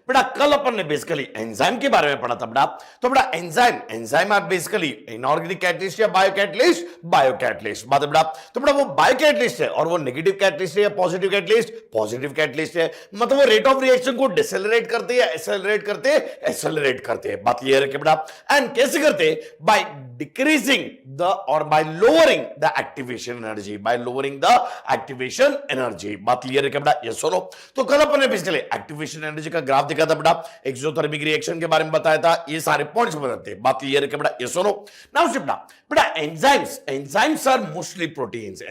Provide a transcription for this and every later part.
बेटा कल अपन ने बेसिकली एंजाइम के बारे में पढ़ा था बेटा। तो बेटा enzyme enzyme are basically inorganic catalyst या बायो कैटलिस्ट बात है बेटा। तो बेटा वो बायो कैटलिस्ट है और वो नेगेटिव कैटलिस्ट है या पॉजिटिव कैटलिस्ट है। मतलब वो रेट ऑफ रिएक्शन को डिसेलरेट करते हैं, एक्सेलरेट करते हैं। बात ये है कि बेटा एंड कैसे करते हैं? बाय डिक्रीजिंग द और bye lowering the activation energy, बात क्लियर है कि बेटा? ये सुनो, तो कल अपन ने बेसिकली एक्टिवेशन एनर्जी का ग्राफ देखा था बेटा, एक्सोथर्मिक रिएक्शन के बारे में बताया था, ये सारे पॉइंट्स बताते हैं। बात क्लियर है कि बेटा? ये सुनो नाउ बेटा एंजाइम्स आर मोस्टली प्रोटीन्स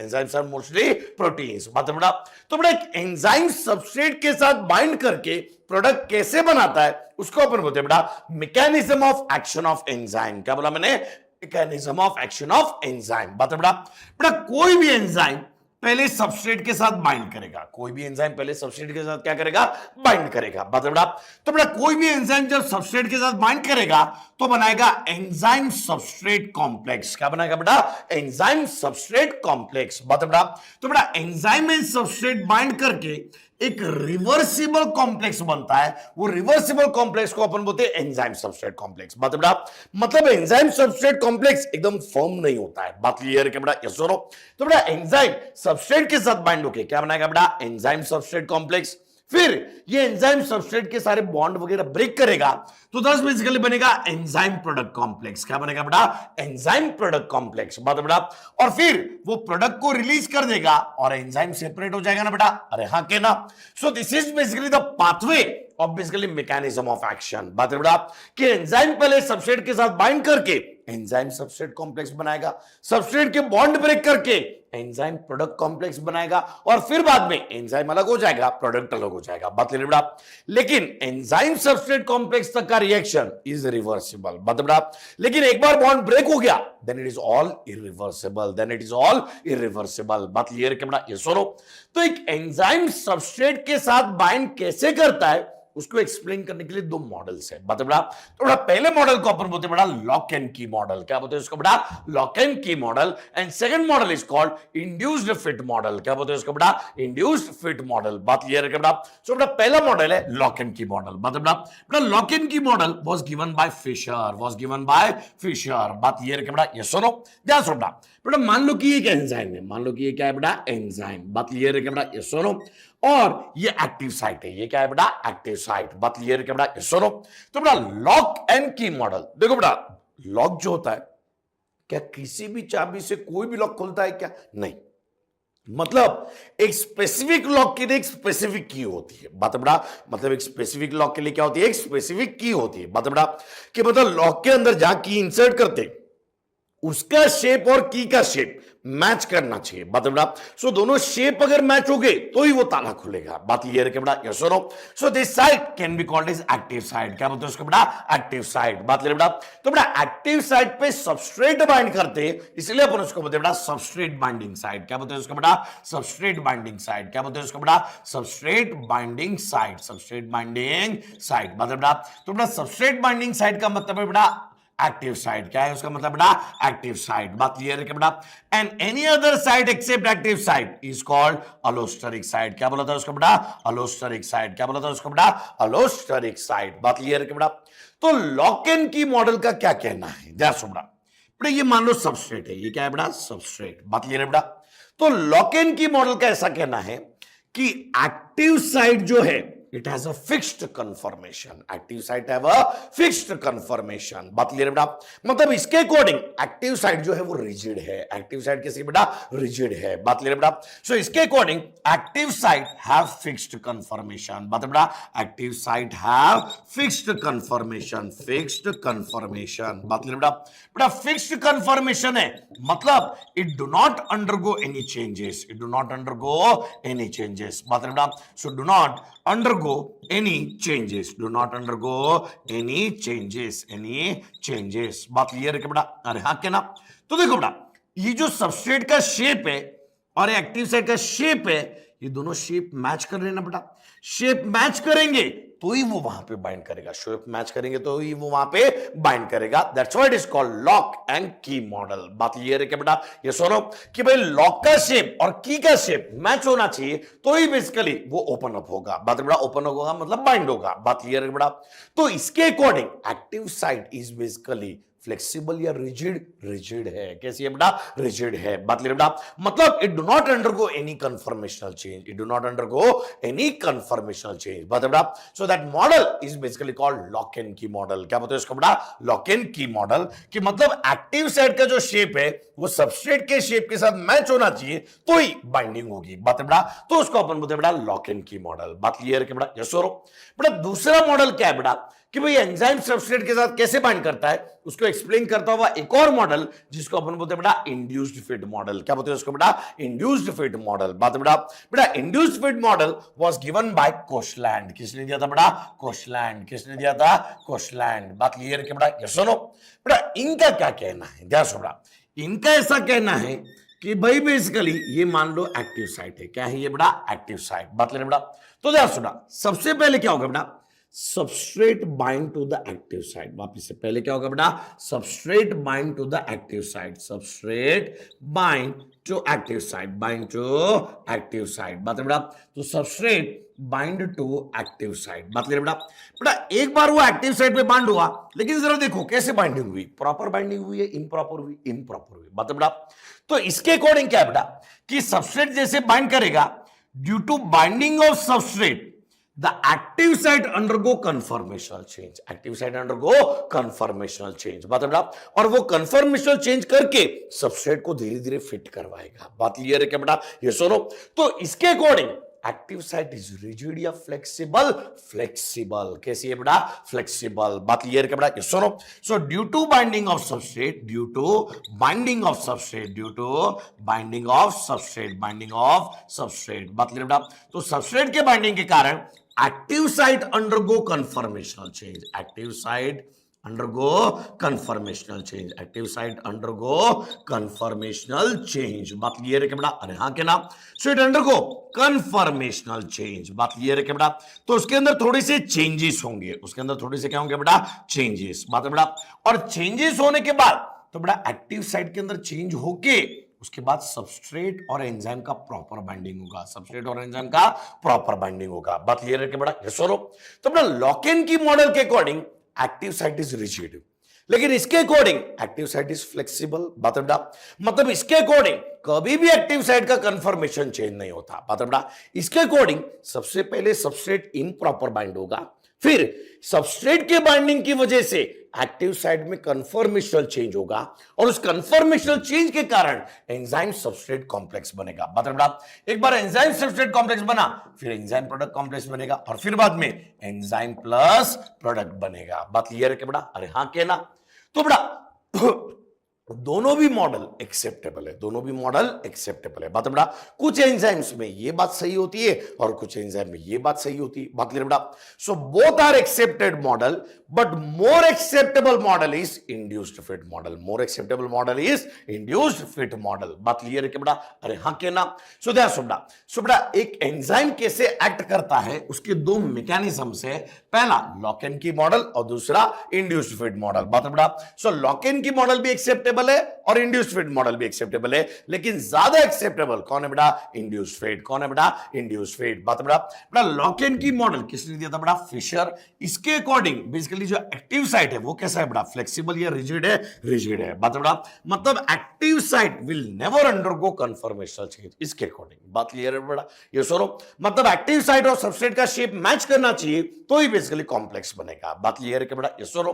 बात है बेटा। तो बेटा एक एंजाइम सबस्ट्रेट के साथ बाइंड करके प्रोडक्ट कैसे बनाता है उसको अपन बोलते हैं बेटा mechanism of action of enzyme. क्या बोला मैंने? Mechanism of action of enzyme बात है बेटा। बेटा कोई भी एंजाइम पहले सबस्ट्रेट के साथ बाइंड करेगा, कोई भी एंजाइम पहले सबस्ट्रेट के साथ क्या करेगा? बाइंड करेगा बात है बेटा। तो बेटा कोई भी एंजाइम जब सबस्ट्रेट के साथ बाइंड करेगा तो बनाएगा एंजाइम सबस्ट्रेट कॉम्प्लेक्स। क्या बनाएगा बेटा? एंजाइम सबस्ट्रेट कॉम्प्लेक्स बात है बेटा। तो बेटा एंजाइम एंड सबस्ट्रेट बाइंड करके एक रिवर्सिबल कॉम्प्लेक्स बनता है, वो रिवर्सिबल कॉम्प्लेक्स को अपन बोलते हैं एंजाइम सबस्ट्रेट कॉम्प्लेक्स बात है बेटा। मतलब एंजाइम सबस्ट्रेट कॉम्प्लेक्स एकदम फर्म नहीं होता है, बात क्लियर है क्या बेटा? यस और नो। तो बेटा एंजाइम सबस्ट्रेट के साथ बाइंड होके क्या बनाएगा बेटा? Enzyme substrate complex. फिर ये एंजाइम सबस्ट्रेट के सारे बॉन्ड वगैरह ब्रेक करेगा तो दस बेसिकली बनेगा एंजाइम प्रोडक्ट कॉम्प्लेक्स। क्या बनेगा बेटा? एंजाइम प्रोडक्ट कॉम्प्लेक्स बात है बेटा। और फिर वो प्रोडक्ट को रिलीज कर देगा और एंजाइम सेपरेट हो जाएगा ना बेटा? अरे हाँ के ना। So this is basically the pathway of basically mechanism of action बात है बेटा कि एंजाइम पहले सबस्ट्रेट के साथ बाइंड करके एंजाइम सबस्ट्रेट कॉम्प्लेक्स बनाएगा, सबस्ट्रेट के बॉन्ड ब्रेक करके एंजाइम प्रोडक्ट कॉम्प्लेक्स बनाएगा और फिर बाद में एंजाइम अलग हो जाएगा, प्रोडक्ट अलग हो जाएगा बात क्लियर बेटा। लेकिन एंजाइम सबस्ट्रेट कॉम्प्लेक्स तक का रिएक्शन इज रिवर्सिबल बात बेटा। लेकिन एक बार बॉन्ड ब्रेक हो गया then it is all irreversible, बात क्लियर है बेटा? ये सुनो, तो एक एंजाइम सबस्ट्रेट के साथ बाइंड कैसे करता है उसको एक्सप्लेन करने के लिए दो मॉडल्स है बात बेटा। तो बेटा पहले मॉडल को अपन बोलते हैं बेटा लॉक एंड की मॉडल। क्या बोलते हैं उसको बेटा? Lock and key model. And second model is called induced fit model. क्या बोलते हैं उसको बेटा? Induced fit model. बात क्लियर है बेटा? सो बेटा पहला मॉडल है लॉक एंड की मॉडल बात बेटा। Lock and key model was given by Fisher, बात क्लियर है बेटा? ये सुनो ध्यान सुनो बेटा। मान लो कि एक एंजाइम है, मान लो कि ये क्या है बेटा? एंजाइम। बात क्लियर है बेटा? ये सुनो, और ये एक्टिव साइट है, ये क्या है बेटा? Active site. बात क्लियर है बेटा? ये सुनो, तो बेटा लॉक एंड की मॉडल देखो बेटा, लॉक जो होता है क्या किसी भी चाबी से कोई भी लॉक खुलता है क्या? नहीं। मतलब एक स्पेसिफिक लॉक के लिए एक स्पेसिफिक की होती है बात बेटा। मतलब एक स्पेसिफिक लॉक के लिए क्या होती है? एक स्पेसिफिक की होती है बात बेटा। कि मतलब लॉक के अंदर जहां की इंसर्ट करते उसका शेप और की का शेप मैच करना चाहिए बात बेटा। सो दोनों शेप अगर मैच हो गए तो ही वो ताला खुलेगा। बात क्लियर है बेटा? यस और no. So this site can be called as active site. क्या बोलते हैं उसको बेटा? Active site. बात क्लियर बेटा? तो बेटा एक्टिव साइट पे सबस्ट्रेट बाइंड करते हैं इसलिए अपन उसको बोलते हैं बेटा सबस्ट्रेट बाइंडिंग साइट। क्या बोलते हैं उसको बेटा? Substrate binding site. क्या बोलते हैं उसको बेटा? सबस्ट्रेट बाइंडिंग साइट, बात बेटा। तो बेटा सबस्ट्रेट बाइंडिंग साइट का मतलब है बेटा एक्टिव साइट। क्या है उसका मतलब बेटा? Active site. बात क्लियर है क्या बेटा? And any other site except active site is called allosteric site. क्या बोला था उसको बेटा? Allosteric site. क्या बोला था उसको बेटा? Allosteric site. बात क्लियर है क्या बेटा? तो लॉक एंड की मॉडल का क्या कहना है? ध्यान सुनो बेटा, ये मान लो सबस्ट्रेट है, ये क्या है बेटा? सबस्ट्रेट। बात क्लियर है बेटा? तो लॉक एंड की मॉडल का ऐसा कहना है कि एक्टिव साइट जो है it has a fixed conformation, active site have a fixed conformation। बात क्लियर है बेटा? मतलब इसके अकॉर्डिंग एक्टिव साइट जो है वो रिजिड है, एक्टिव साइट कैसी बेटा? रिजिड है। बात क्लियर है बेटा? सो इसके according active site have fixed conformation. बात बेटा? Active site have fixed conformation, बात क्लियर बेटा? बेटा फिक्स्ड कन्फर्मेशन है मतलब it do not undergo any changes, बात बेटा? So do not undergo any changes, बात क्लियर है क्या बेटा? अरे हाँ क्या ना। तो देखो बेटा ये जो सबस्ट्रेट का शेप है और एक्टिव साइट का शेप है, ये दोनों शेप मैच कर रहे हैं ना बेटा। शेप मैच करेंगे तो ही वो वहां पे बाइंड करेगा, शेप मैच करेंगे तो ही वो वहां पे बाइंड करेगा। That's why it is called lock and key model. बात ये है कि बेटा ये सुनो कि भाई लॉक का शेप और की का शेप मैच होना चाहिए तो ही बेसिकली वो ओपन अप होगा। बात बेटा ओपन अप होगा मतलब बाइंड होगा। बात ये है बेटा, तो इसके according active site is basically flexible या रिजिड, रिजिड है। कैसी है बेटा? रिजिड है। बात बेटा मतलब it do not undergo any conformational change, it do not undergo any conformational change. बात बेटा so that model is basically called lock and key model. क्या बोलते हैं इसको बेटा? Lock and key model. कि मतलब एक्टिव साइट का जो शेप है वो सबस्ट्रेट के शेप के साथ मैच होना चाहिए तो ही बाइंडिंग होगी। बात बेटा तो उसको अपन बोलते हैं बेटा लॉक एंड की मॉडल। बात क्लियर है कि बेटा? यस और बेटा दूसरा मॉडल क्या है बेटा कि भाई एंजाइम सबस्ट्रेट के साथ कैसे बाइंड करता है उसको एक्सप्लेन करता हुआ एक और मॉडल जिसको अपन बोलते हैं बेटा इंड्यूस्ड फिट मॉडल। क्या बोलते हैं उसको बेटा? Induced fit model. बात बेटा बेटा induced fit model was given bye Koshland. किसने दिया था बेटा? कोशलैंड। किसने दिया था? कोशलैंड। बात क्लियर है बेटा? यस सुनो बेटा इनका क्या कहना है, ध्यान सुनो बेटा। इनका ऐसा कहना है कि भाई बेसिकली ये मान लो एक्टिव साइट है। क्या है ये बेटा? Active site. बात लेना बेटा तो ध्यान सुना, सबसे पहले क्या होगा बेटा? Substrate bind to the active site. वापिस से पहले क्या होगा बेटा? Substrate bind to the active site, substrate bind to active site, bind to active site. बात है बेटा तो substrate bind to active site. बात ले बेटा बेटा एक बार वो एक्टिव साइट पे बाइंड हुआ, लेकिन जरा देखो कैसे बाइंडिंग हुई, प्रॉपर बाइंडिंग हुई है, इम्प्रॉपर हुई, इम्प्रॉपर हुई। बात है बेटा तो इसके अकॉर्डिंग क्या है बेटा कि सबस्ट्रेट जैसे बाइंड करेगा, due to binding of substrate the active site undergo conformational change, active site undergo conformational change। बात है बेटा और वो conformational change करके सबस्ट्रेट को धीरे धीरे फिट करवाएगा। बात क्लियर है क्या बेटा? ये सुनो तो इसके according active site is rigid या फ्लेक्सिबल? फ्लेक्सिबल। कैसी है बेटा? फ्लेक्सिबल। बात क्लियर है बेटा? ये सुनो so due to binding of substrate, due to binding of substrate, due to binding of substrate, binding of substrate. बात क्लियर बेटा तो सबस्ट्रेट के बाइंडिंग के कारण active site undergo conformational change, active site undergo conformational change, active site undergo conformational change। बात clear है क्या बेटा? अरे हाँ के नाम so it undergo conformational change। बात क्लियर है क्या बेटा? तो उसके अंदर थोड़े से चेंजेस होंगे, उसके अंदर थोड़े से क्या होंगे बेटा? चेंजेस। बात है बेटा और चेंजेस होने के बाद तो बेटा एक्टिव साइट के अंदर चेंज होके उसके बाद सबस्ट्रेट और एंजाइम का प्रॉपर बाइंडिंग होगा, सबस्ट्रेट और एंजाइम का प्रॉपर बाइंडिंग होगा। बात क्लियर है कि बड़ा? यस और नो। तो अपना लॉक इन की मॉडल के according active site is rigid, लेकिन इसके according active site is flexible. बात है बेटा मतलब इसके अकॉर्डिंग कभी भी एक्टिव साइट का कंफर्मेशन चेंज नहीं होता। बात है बेटा इसके अकॉर्डिंग सबसे पहले सबस्ट्रेट इम्प्रॉपर बाइंड होगा, फिर सबस्ट्रेट के बाइंडिंग की वजह से एक्टिव साइट में कंफर्मेशनल चेंज होगा और उस कंफर्मेशनल चेंज के कारण एंजाइम सबस्ट्रेट कॉम्प्लेक्स बनेगा। मतलब बेटा एक बार एंजाइम सबस्ट्रेट कॉम्प्लेक्स बना, फिर एंजाइम प्रोडक्ट कॉम्प्लेक्स बनेगा और फिर बाद में एंजाइम प्लस प्रोडक्ट बनेगा। बात क्लियर है क्या बेटा? अरे हाँ कहना। तो बेटा दोनों भी मॉडल एक्सेप्टेबल है, दोनों भी मॉडल एक्सेप्टेबल है। बात बेटा कुछ एंजाइम्स में ये बात सही होती है और कुछ एंजाइम में ये बात सही होती है। बात क्लियर बेटा? So both are accepted model, but more acceptable model is induced fit model, more acceptable model is induced fit model. बात क्लियर है क्या बेटा? अरे हाँ कहना। सो बेटा एक एंजाइम कैसे एक्ट करता है उसके दो मैकेनिज्म्स है, पहला लॉक एन की मॉडल और दूसरा इंड्यूस्ड फिट मॉडल। बात बेटा सो लॉक एन की मॉडल भी एक्सेप्टेबल है और इंड्यूस्ड फिट मॉडल भी एक्सेप्टेबल है, लेकिन ज्यादा एक्सेप्टेबल कौन है बेटा? Induced fit. कौन है बेटा? Induced fit. बात बेटा लॉक एन की मॉडल किसने दिया था बेटा? फिशर। इसके अकॉर्डिंग बेसिकली जो एक्टिव साइट है वो कैसा है बेटा? फ्लेक्सिबल या रिजिड है? रिजिड है। बात बेटा मतलब active site will never undergo conformational change इसके अकॉर्डिंग। बात क्लियर है बेटा? ये सुनो मतलब एक्टिव साइट और सबस्ट्रेट का शेप मैच करना चाहिए तो ही बेसिकली कॉम्प्लेक्स बनेगा। बात क्लियर है क्या बेटा? ये सुनो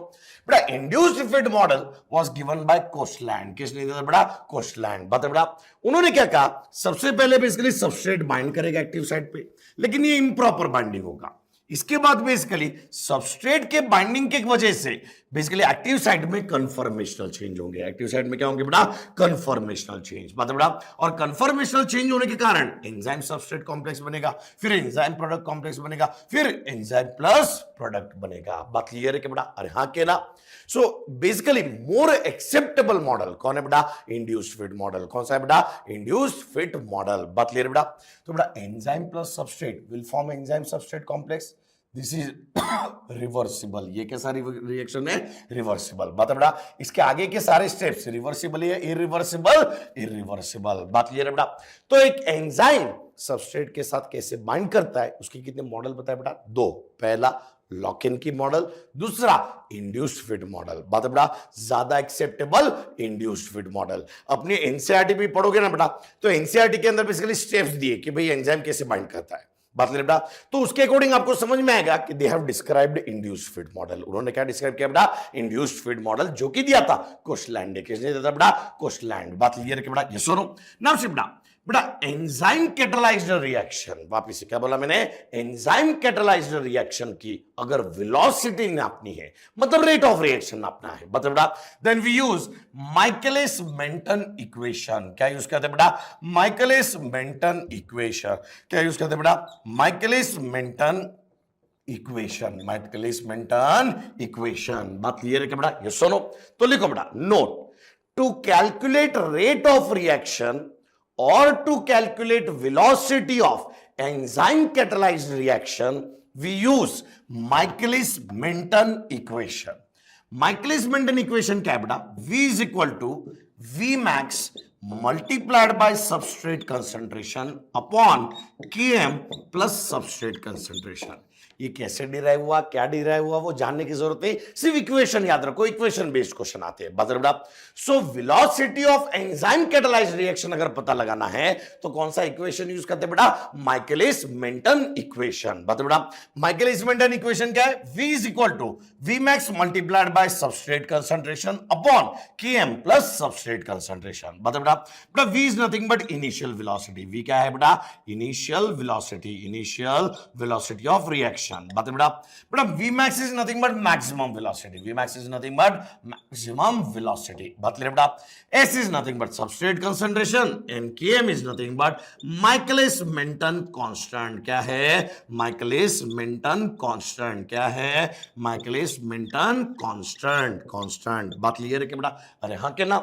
बेटा induced fit model was given bye Koshland. किसने दिया था बेटा? कोशलैंड। बात बेटा उन्होंने क्या कहा? सबसे पहले बेसिकली सबस्ट्रेट बाइंड करेगा एक्टिव साइट पे, लेकिन ये इम्प्रॉपर बाइंडिंग होगा, इसके बाद बेसिकली सबस्ट्रेट के बाइंडिंग की वजह से बेसिकली एक्टिव साइट में कन्फर्मेशनल चेंज होंगे। एक्टिव साइट में क्या होंगे बेटा? Conformational change. मतलब बेटा, और कन्फर्मेशनल चेंज होने के कारण एंजाइम सबस्ट्रेट कॉम्प्लेक्स बनेगा, फिर एंजाइम प्रोडक्ट कॉम्प्लेक्स बनेगा, फिर एंजाइम प्लस प्रोडक्ट बनेगा। बात क्लियर है कि बेटा? अरे हाँ के ना? सो बेसिकली मोर एक्सेप्टेबल मॉडल कौन है बेटा? Induced fit model. कौन सा है बेटा? Induced fit model. बात क्लियर है बेटा? तो बेटा enzyme plus substrate will form enzyme substrate complex. This is reversible. ये कैसा रिएक्शन है? रिवर्सिबल। बात है बेटा, इसके आगे के सारे स्टेप्स रिवर्सिबल है, इरिवर्सिबल, इरिवर्सिबल। बात क्लियर है बेटा? तो एक एंजाइम सबस्ट्रेट के साथ कैसे बाइंड करता है उसके कितने मॉडल बताए बेटा? दो। पहला लॉक इन की मॉडल, दूसरा इंड्यूस्ड फिट मॉडल। बात है बेटा, ज्यादा एक्सेप्टेबल इंड्यूस्ड फिट मॉडल। अपनी एनसीईआरटी भी पढ़ोगे ना बेटा, तो एनसीईआरटी के अंदर बेसिकली स्टेप्स दिए कि भाई एंजाइम कैसे बाइंड करता है। बात करें बेटा, तो उसके अकॉर्डिंग आपको समझ में आएगा कि they have described induced fit model. उन्होंने क्या डिस्क्राइब किया बेटा? इंड्यूस्ड फिट मॉडल, जो कि दिया था कोस्टलैंड ने। किसने दिया था बेटा? कोस्टलैंड। बात क्लियर है कि बेटा? यस और नो? नाउ सी बेटा, एंजाइम कैटालाइज्ड रिएक्शन, वापिस से क्या बोला मैंने? एंजाइम कैटालाइज्ड रिएक्शन की अगर वेलोसिटी नापनी है, मतलब रेट ऑफ रिएक्शन नापना है, मतलब बेटा, then we use Michaelis Menten equation. क्या यूज करते हैं बेटा? Michaelis Menten equation. क्या यूज करते हैं बेटा? Michaelis Menten equation. Michaelis Menten equation. बात क्लियर है क्या बेटा? यस और नो? तो लिखो बेटा, note, to calculate rate of reaction or to calculate velocity of enzyme catalyzed reaction, we use Michaelis-Menten equation. Michaelis-Menten equation क्या है बेटा? V is equal to V max multiplied by substrate concentration upon Km plus substrate concentration. ये कैसे derive हुआ, क्या derive हुआ, वो जानने की जरूरत नहीं, सिर्फ इक्वेशन याद रखो, इक्वेशन बेस्ड क्वेश्चन आते हैं। मतलब so velocity of enzyme catalysed reaction अगर पता लगाना है तो कौन सा इक्वेशन यूज करते हैं बेटा? Michaelis Menten equation. मतलब माइकलिस मेंटन इक्वेशन क्या है? V is equal to V max multiplied by substrate concentration upon Km plus substrate concentration. मतलब V is nothing but initial velocity. V क्या है बेटा? Initial velocity, initial velocity of reaction. बात बेटा, V max is nothing but maximum velocity. V max is nothing but maximum velocity. बात ले बेटा, S is nothing but substrate concentration and Km is nothing but Michaelis-Menten constant. क्या है? Michaelis-Menten constant. क्या है? Michaelis-Menten constant. Constant. बात clear है क्या बेटा? अरे हाँ क्या ना?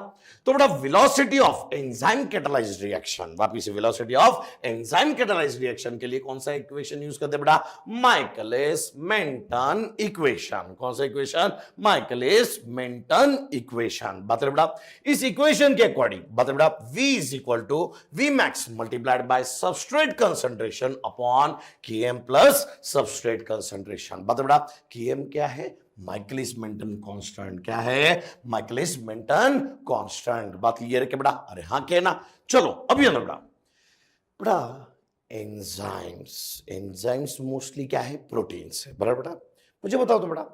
तो बेटा velocity of enzyme catalysed reaction, वापिस velocity of enzyme catalysed reaction के लिए कौन सा इक्वेशन यूज करते हैं बेटा? Michaelis Menten equation. कौन सा इक्वेशन? Michaelis-Menten equation. बता बेटा, इस इक्वेशन के अकॉर्डिंग बता बेटा, V is equal to V max multiplied by substrate concentration upon Km plus substrate concentration. बता बेटा, Km क्या है? Michaelis Menten constant. क्या है? Michaelis Menten constant. बात क्लियर है क्या बेटा? अरे हाँ क्या ना? चलो अभी अंदर बेटा, एंजाइम्स मोस्टली क्या है? प्रोटीन्स है। बराबर बेटा? मुझे बताओ तो बेटा,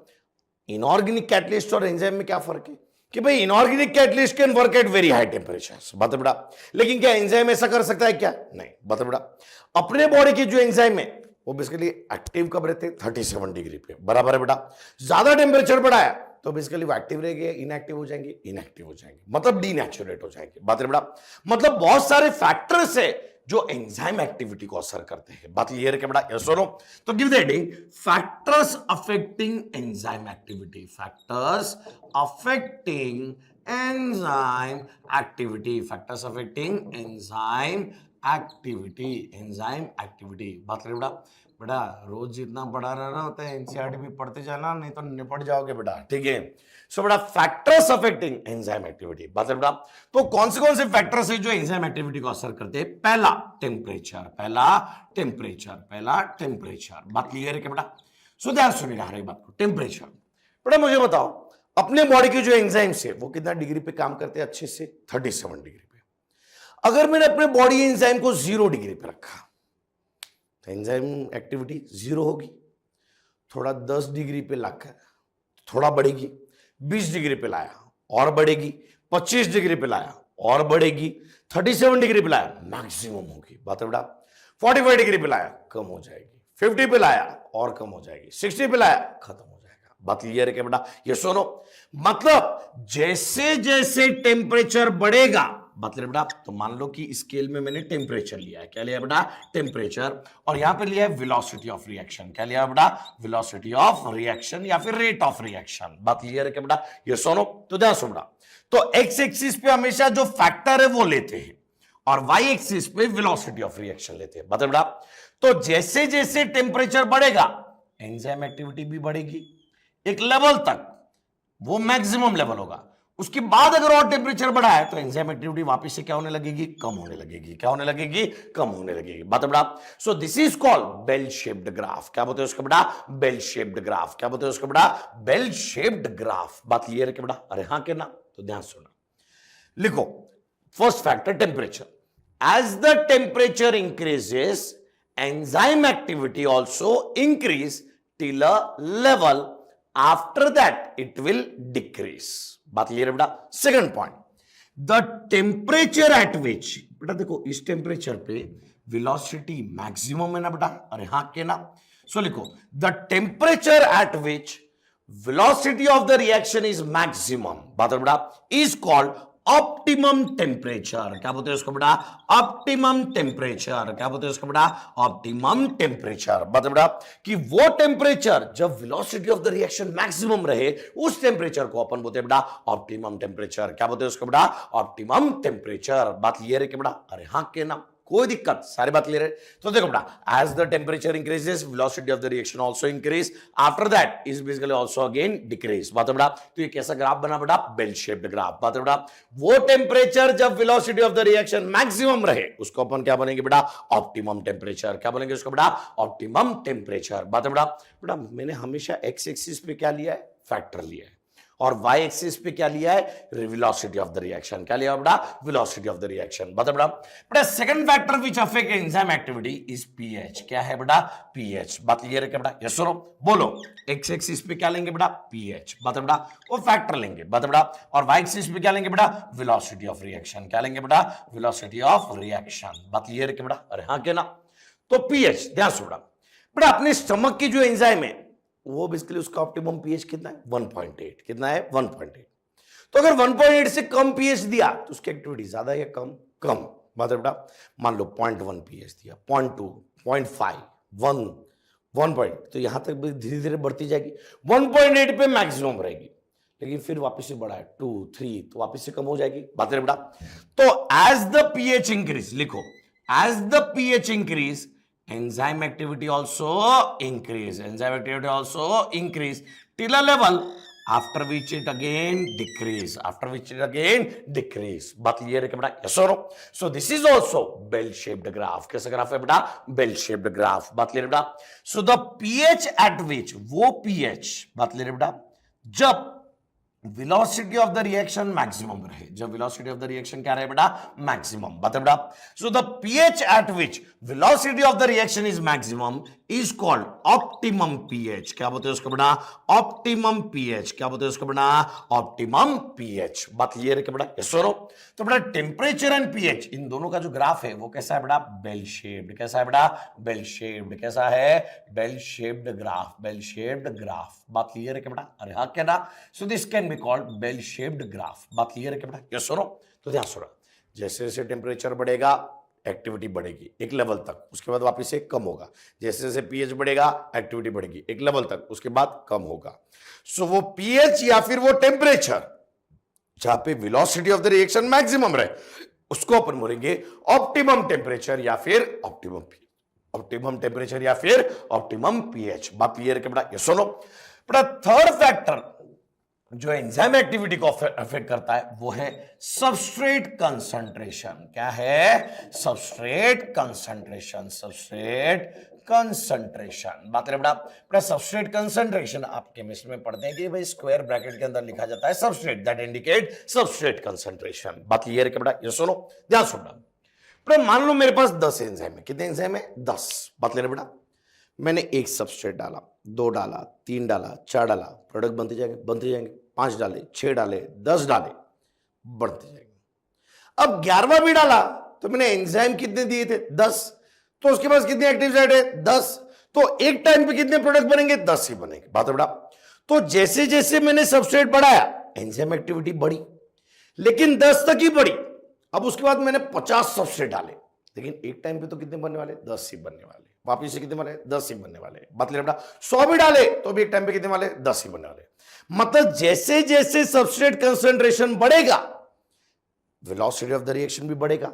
इनऑर्गेनिक कैटलिस्ट और एंजाइम में क्या फर्क है? कि भाई inorganic catalyst can work at very high temperatures. बता बेटा, लेकिन क्या एंजाइम ऐसा कर सकता है क्या? नहीं। बता बेटा, अपने बॉडी के जो एंजाइम है वो बेसिकली एक्टिव कब रहते हैं? 37 डिग्री पे। बराबर है बेटा? ज्यादा टेम्परेचर बढ़ाया तो बेसिकली वो एक्टिव रहेंगे, इनएक्टिव हो जाएंगे, इनएक्टिव हो जाएंगे, मतलब डीनेचुरेट हो जाएंगे। बात है बेटा, मतलब बहुत सारे फैक्टर्स है जो एंजाइम एक्टिविटी को असर करते हैं। बात क्लियर है क्या बेटा? यस और नो? तो give the heading, factors affecting enzyme activity. Factors affecting enzyme activity. Factors affecting enzyme activity. Enzyme activity. बात करें बेटा, रोज जितना पढ़ा रहा होता है एनसीईआरटी भी पढ़ते जाना, नहीं तो निपट जाओगे बेटा। ठीक है? सो बेटा, फैक्टर्स अफेक्टिंग एंजाइम एक्टिविटी। बात है बेटा, तो कौन से फैक्टर्स है जो एंजाइम एक्टिविटी को असर करते हैं? पहला टेम्परेचर। पहला टेम्परेचर। पहला टेम्परेचर। बात क्लियर है क्या बेटा? सो ध्यान सुनिएगा हर एक बात को। टेम्परेचर बेटा, मुझे बताओ अपने बॉडी के जो एंजाइम्स है वो कितना डिग्री पे काम करते हैं? अच्छे से 37 डिग्री पे। अगर मैंने अपने बॉडी एंजाइम को 0 डिग्री पे रखा तो एंजाइम एक्टिविटी 0 होगी। थोड़ा 10 डिग्री पे लाकर थोड़ा बढ़ेगी, 20 डिग्री पे लाया और बढ़ेगी, 25 डिग्री पे लाया और बढ़ेगी, 37 डिग्री पे लाया मैक्सिमम होगी। बात है बेटा, 45 डिग्री पे लाया कम हो जाएगी, 50 पे लाया और कम हो जाएगी, 60 पे लाया खत्म हो जाएगा। बात क्लियर है क्या बेटा? ये सुनो, मतलब जैसे जैसे टेम्परेचर बढ़ेगा, मतलब बेटा, तो मान लो कि स्केल में मैंने टेम्परेचर लिया है, क्या लिया बेटा? टेम्परेचर, और यहां पे लिया है वेलोसिटी ऑफ रिएक्शन, क्या लिया बेटा? वेलोसिटी ऑफ रिएक्शन या फिर रेट ऑफ रिएक्शन। बात क्लियर है क्या बेटा? ये सुनो, तो ध्यान सुनो बेटा, तो एक्स एक्सिस पे हमेशा जो फैक्टर है वो लेते हैं और वाई एक्सिस पे वेलोसिटी ऑफ रिएक्शन लेते हैं। बता बेटा, तो जैसे जैसे टेम्परेचर बढ़ेगा एंजाइम एक्टिविटी भी बढ़ेगी एक लेवल तक, वो मैक्सिमम लेवल होगा। उसके बाद अगर और टेम्परेचर बढ़ा है तो एंजाइम एक्टिविटी वापस से क्या होने लगेगी? कम होने लगेगी। क्या होने लगेगी? कम होने लगेगी। बात बेटा, so this is called bell shaped graph. क्या बोलते हैं उसको बेटा? Bell shaped graph. क्या बोलते हैं उसको बेटा? Bell shaped graph. बात क्लियर है क्या बेटा? अरे हाँ के ना? तो ध्यान सुना, लिखो first factor temperature. As the temperature increases, enzyme activity also increase till a level. After that, it will decrease. बात क्लियर है बेटा? Second point, the temperature at विच, बेटा देखो इस टेम्परेचर पे वेलोसिटी मैक्सिमम है ना बेटा? अरे हाँ के ना? सो लिखो the temperature at which velocity of the reaction is maximum, बात बेटा, is called ऑप्टिमम टेम्परेचर। क्या बोलते हैं उसको बेटा? Optimum temperature. क्या बोलते हैं उसको बेटा? Optimum temperature. मतलब बेटा कि वो टेम्परेचर जब velocity of the reaction maximum रहे, उस टेम्परेचर को अपन बोलते हैं बेटा ऑप्टिमम टेम्परेचर। क्या बोलते हैं उसको बेटा? Optimum temperature. बात ये रहे कि बेटा अरे हाँ के ना? कोई दिक्कत? सारी बात क्लियर है? तो देखो बेटा, as the temperature increases velocity of the reaction also increase, after that is basically also again decrease. बात बेटा, तो ये कैसा ग्राफ बना बेटा? Bell shaped graph. बात बेटा, वो टेम्परेचर जब velocity of the reaction maximum रहे उसको अपन क्या बोलेंगे बेटा? Optimum temperature. क्या बोलेंगे उसको बेटा? Optimum temperature. बात बेटा, बेटा मैंने हमेशा एक्स एक्सिस पे क्या लिया है? फैक्टर लिया है, और वाई एक्सिस पे क्या लिया है? Velocity of the reaction. क्या लिया बेटा? Velocity of the reaction. बता बेटा second factor which affect enzyme activity is pH. क्या है बेटा? पीएच। बात क्लियर है क्या बेटा? यस सुनो, बोलो एक्स एक्सिस पे क्या लेंगे बेटा? पीएच। बता बेटा वो फैक्टर लेंगे। बता बेटा, और वाई एक्सिस पे क्या लेंगे बेटा? Velocity of reaction. क्या लेंगे बेटा? Velocity of reaction. बात क्लियर है क्या बेटा? अरे हाँ के ना? तो पीएच ध्यान सुनो बेटा, अपने स्टमक की जो एंजाइम है वो बेसिकली उसका ऑप्टिमम पीएच कितना है? 1.8। कितना है? 1.8। तो अगर 1.8 से कम पीएच दिया तो उसकी एक्टिविटी ज्यादा है कम? कम। मतलब बेटा मान लो 0.1 पीएच दिया, 0.2, 0.5, 1, 1. तो यहां तक धीरे धीरे बढ़ती जाएगी, 1.8 पे मैक्सिमम रहेगी, लेकिन फिर वापस से बढ़ा है 2, 3 तो वापस से कम हो जाएगी। बात है बेटा, तो एज द पीएच इंक्रीज, लिखो as the pH increase enzyme activity also increase. Enzyme activity also increase till a level after which it again decrease. After which it again decrease. बात क्लियर है क्या बेटा? Yes or no? So this is also bell shaped graph. कैसा graph है बेटा? Bell shaped graph. बात clear है बेटा? So the pH at which, वो pH, बात क्लियर है बेटा, जब velocity of the reaction maximum रहे, जब वेलोसिटी ऑफ द रिएक्शन क्या रहे बेटा? मैक्सिमम। बता बेटा, so the pH eight which velocity of the reaction is maximum is called optimum pH. क्या बोलते हैं उसको बेटा? Optimum pH. क्या बोलते हैं उसको बेटा? Optimum pH. बात क्लियर है क्या बेटा? यस और नो? तो बेटा टेम्परेचर एंड पीएच इन दोनों का जो ग्राफ है वो कैसा है बेटा? Bell shaped. कैसा है बेटा? Bell shaped. कैसा है? Bell shaped graph. Bell shaped graph. बात क्लियर है क्या बेटा? अरे हाँ क्या ना? So this can be called bell shaped graph. बात क्लियर है क्या बेटा? यस और नो? तो ध्यान सुनो, जैसे जैसे टेम्परेचर बढ़ेगा एक्टिविटी बढ़ेगी एक लेवल तक, उसके बाद वापस से कम होगा। जैसे जैसे पीएच बढ़ेगा एक्टिविटी बढ़ेगी एक लेवल तक, उसके बाद कम होगा। सो वो पीएच या फिर वो टेम्परेचर जहां पे velocity of the reaction maximum रहे उसको अपन बोलेंगे ऑप्टिमम टेम्परेचर या फिर ऑप्टिमम पीएच। ऑप्टिमम टेम्परेचर या फिर ऑप्टिमम पीएच। बात क्लियर है क्या बेटा? यस और नो? बेटा थर्ड फैक्टर जो एंजाइम एक्टिविटी को अफेक्ट करता है वो है सबस्ट्रेट कंसंट्रेशन। क्या है? Substrate concentration. Substrate concentration. बात करें बेटा सबस्ट्रेट कंसंट्रेशन आप केमिस्ट्री में पढ़ते हैं कि भाई स्क्वायर ब्रैकेट के अंदर लिखा जाता है substrate, that indicate substrate concentration. बात क्लियर है क्या बेटा? ये सुनो, ध्यान सुनना बेटा, मान लो मेरे पास 10 एंजाइम है। कितने एंजाइम है? 10। बात ले रहे बेटा, मैंने एक सबस्ट्रेट डाला, 2 डाला, 3 डाला, 4 डाला, प्रोडक्ट बनते जाएंगे, 5 डाले, 6 डाले, 10 डाले, बढ़ते जाएंगे। अब 11वां भी डाला तो मैंने एंजाइम कितने दिए थे? 10। तो उसके पास कितनी एक्टिव साइट है? 10। तो एक टाइम पे कितने प्रोडक्ट बनेंगे? 10 ही बनेंगे। बात है बेटा। तो जैसे जैसे मैंने सबस्ट्रेट बढ़ाया एंजाइम एक्टिविटी बढ़ी, लेकिन 10 तक ही बढ़ी। अब उसके बाद मैंने 50 सबस्ट्रेट डाले, लेकिन एक टाइम पे तो कितने बनने वाले? 10 ही बनने वाले। वापिस से कितने बने? 10 ही बनने वाले। मतलब बेटा 100 भी डाले तो भी एक टाइम पे कितने वाले? 10 ही बनने वाले। मतलब जैसे जैसे सबस्ट्रेट कंसंट्रेशन बढ़ेगा वेलोसिटी ऑफ द रिएक्शन भी बढ़ेगा,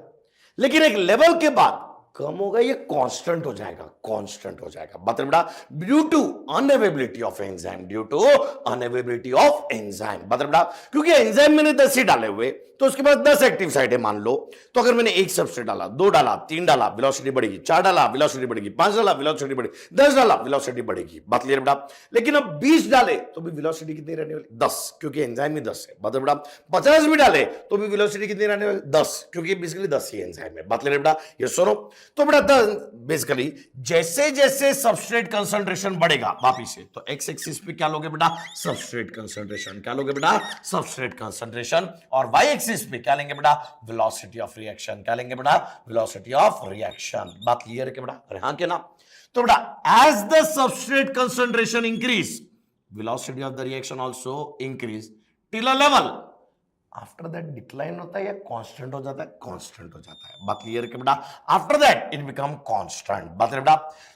लेकिन एक लेवल के बाद कम होगा, ये कांस्टेंट हो जाएगा, कांस्टेंट हो जाएगा। मतलब बेटा due to unavailability of enzyme, due to unavailability of enzyme. मतलब बेटा क्योंकि एंजाइम मैंने 10 ही डाले हुए, तो उसके बाद 10 एक्टिव साइट है मान लो, तो अगर मैंने एक सबस्ट्रेट डाला, 2 डाला, 3 डाला, वेलोसिटी बढ़ेगी, 4 डाला वेलोसिटी बढ़ेगी, 5 डाला वेलोसिटी बढ़ेगी, 10 डाला वेलोसिटी बढ़ेगी। बात क्लियर बेटा? लेकिन अब 20 डाले तो भी वेलोसिटी कितनी रहने वाली? 10, क्योंकि एंजाइम ही 10 है। मतलब बेटा 50 भी डाले तो भी वेलोसिटी कितनी रहने वाली? 10, क्योंकि बेसिकली 10 ही एंजाइम है। बात क्लियर बेटा? ये सुनो। तो बेटा बेसिकली जैसे जैसे सबस्ट्रेट कंसंट्रेशन बढ़ेगा, वापिस से तो एक्स एक्सिस पे क्या लोगे बेटा? Substrate concentration. क्या लोगे बेटा? Substrate concentration. और वाई एक्सिस पे क्या लेंगे बेटा? Velocity of reaction. क्या लेंगे बेटा? Velocity of reaction. बात क्लियर है क्या बेटा? अरे हाँ क्या ना? तो बेटा as the substrate concentration increase velocity of the reaction also increase till a level, after that decline होता है या कांस्टेंट हो जाता है? कांस्टेंट हो जाता है। बात क्लियर है बेटा? After that it become constant. बात है बेटा?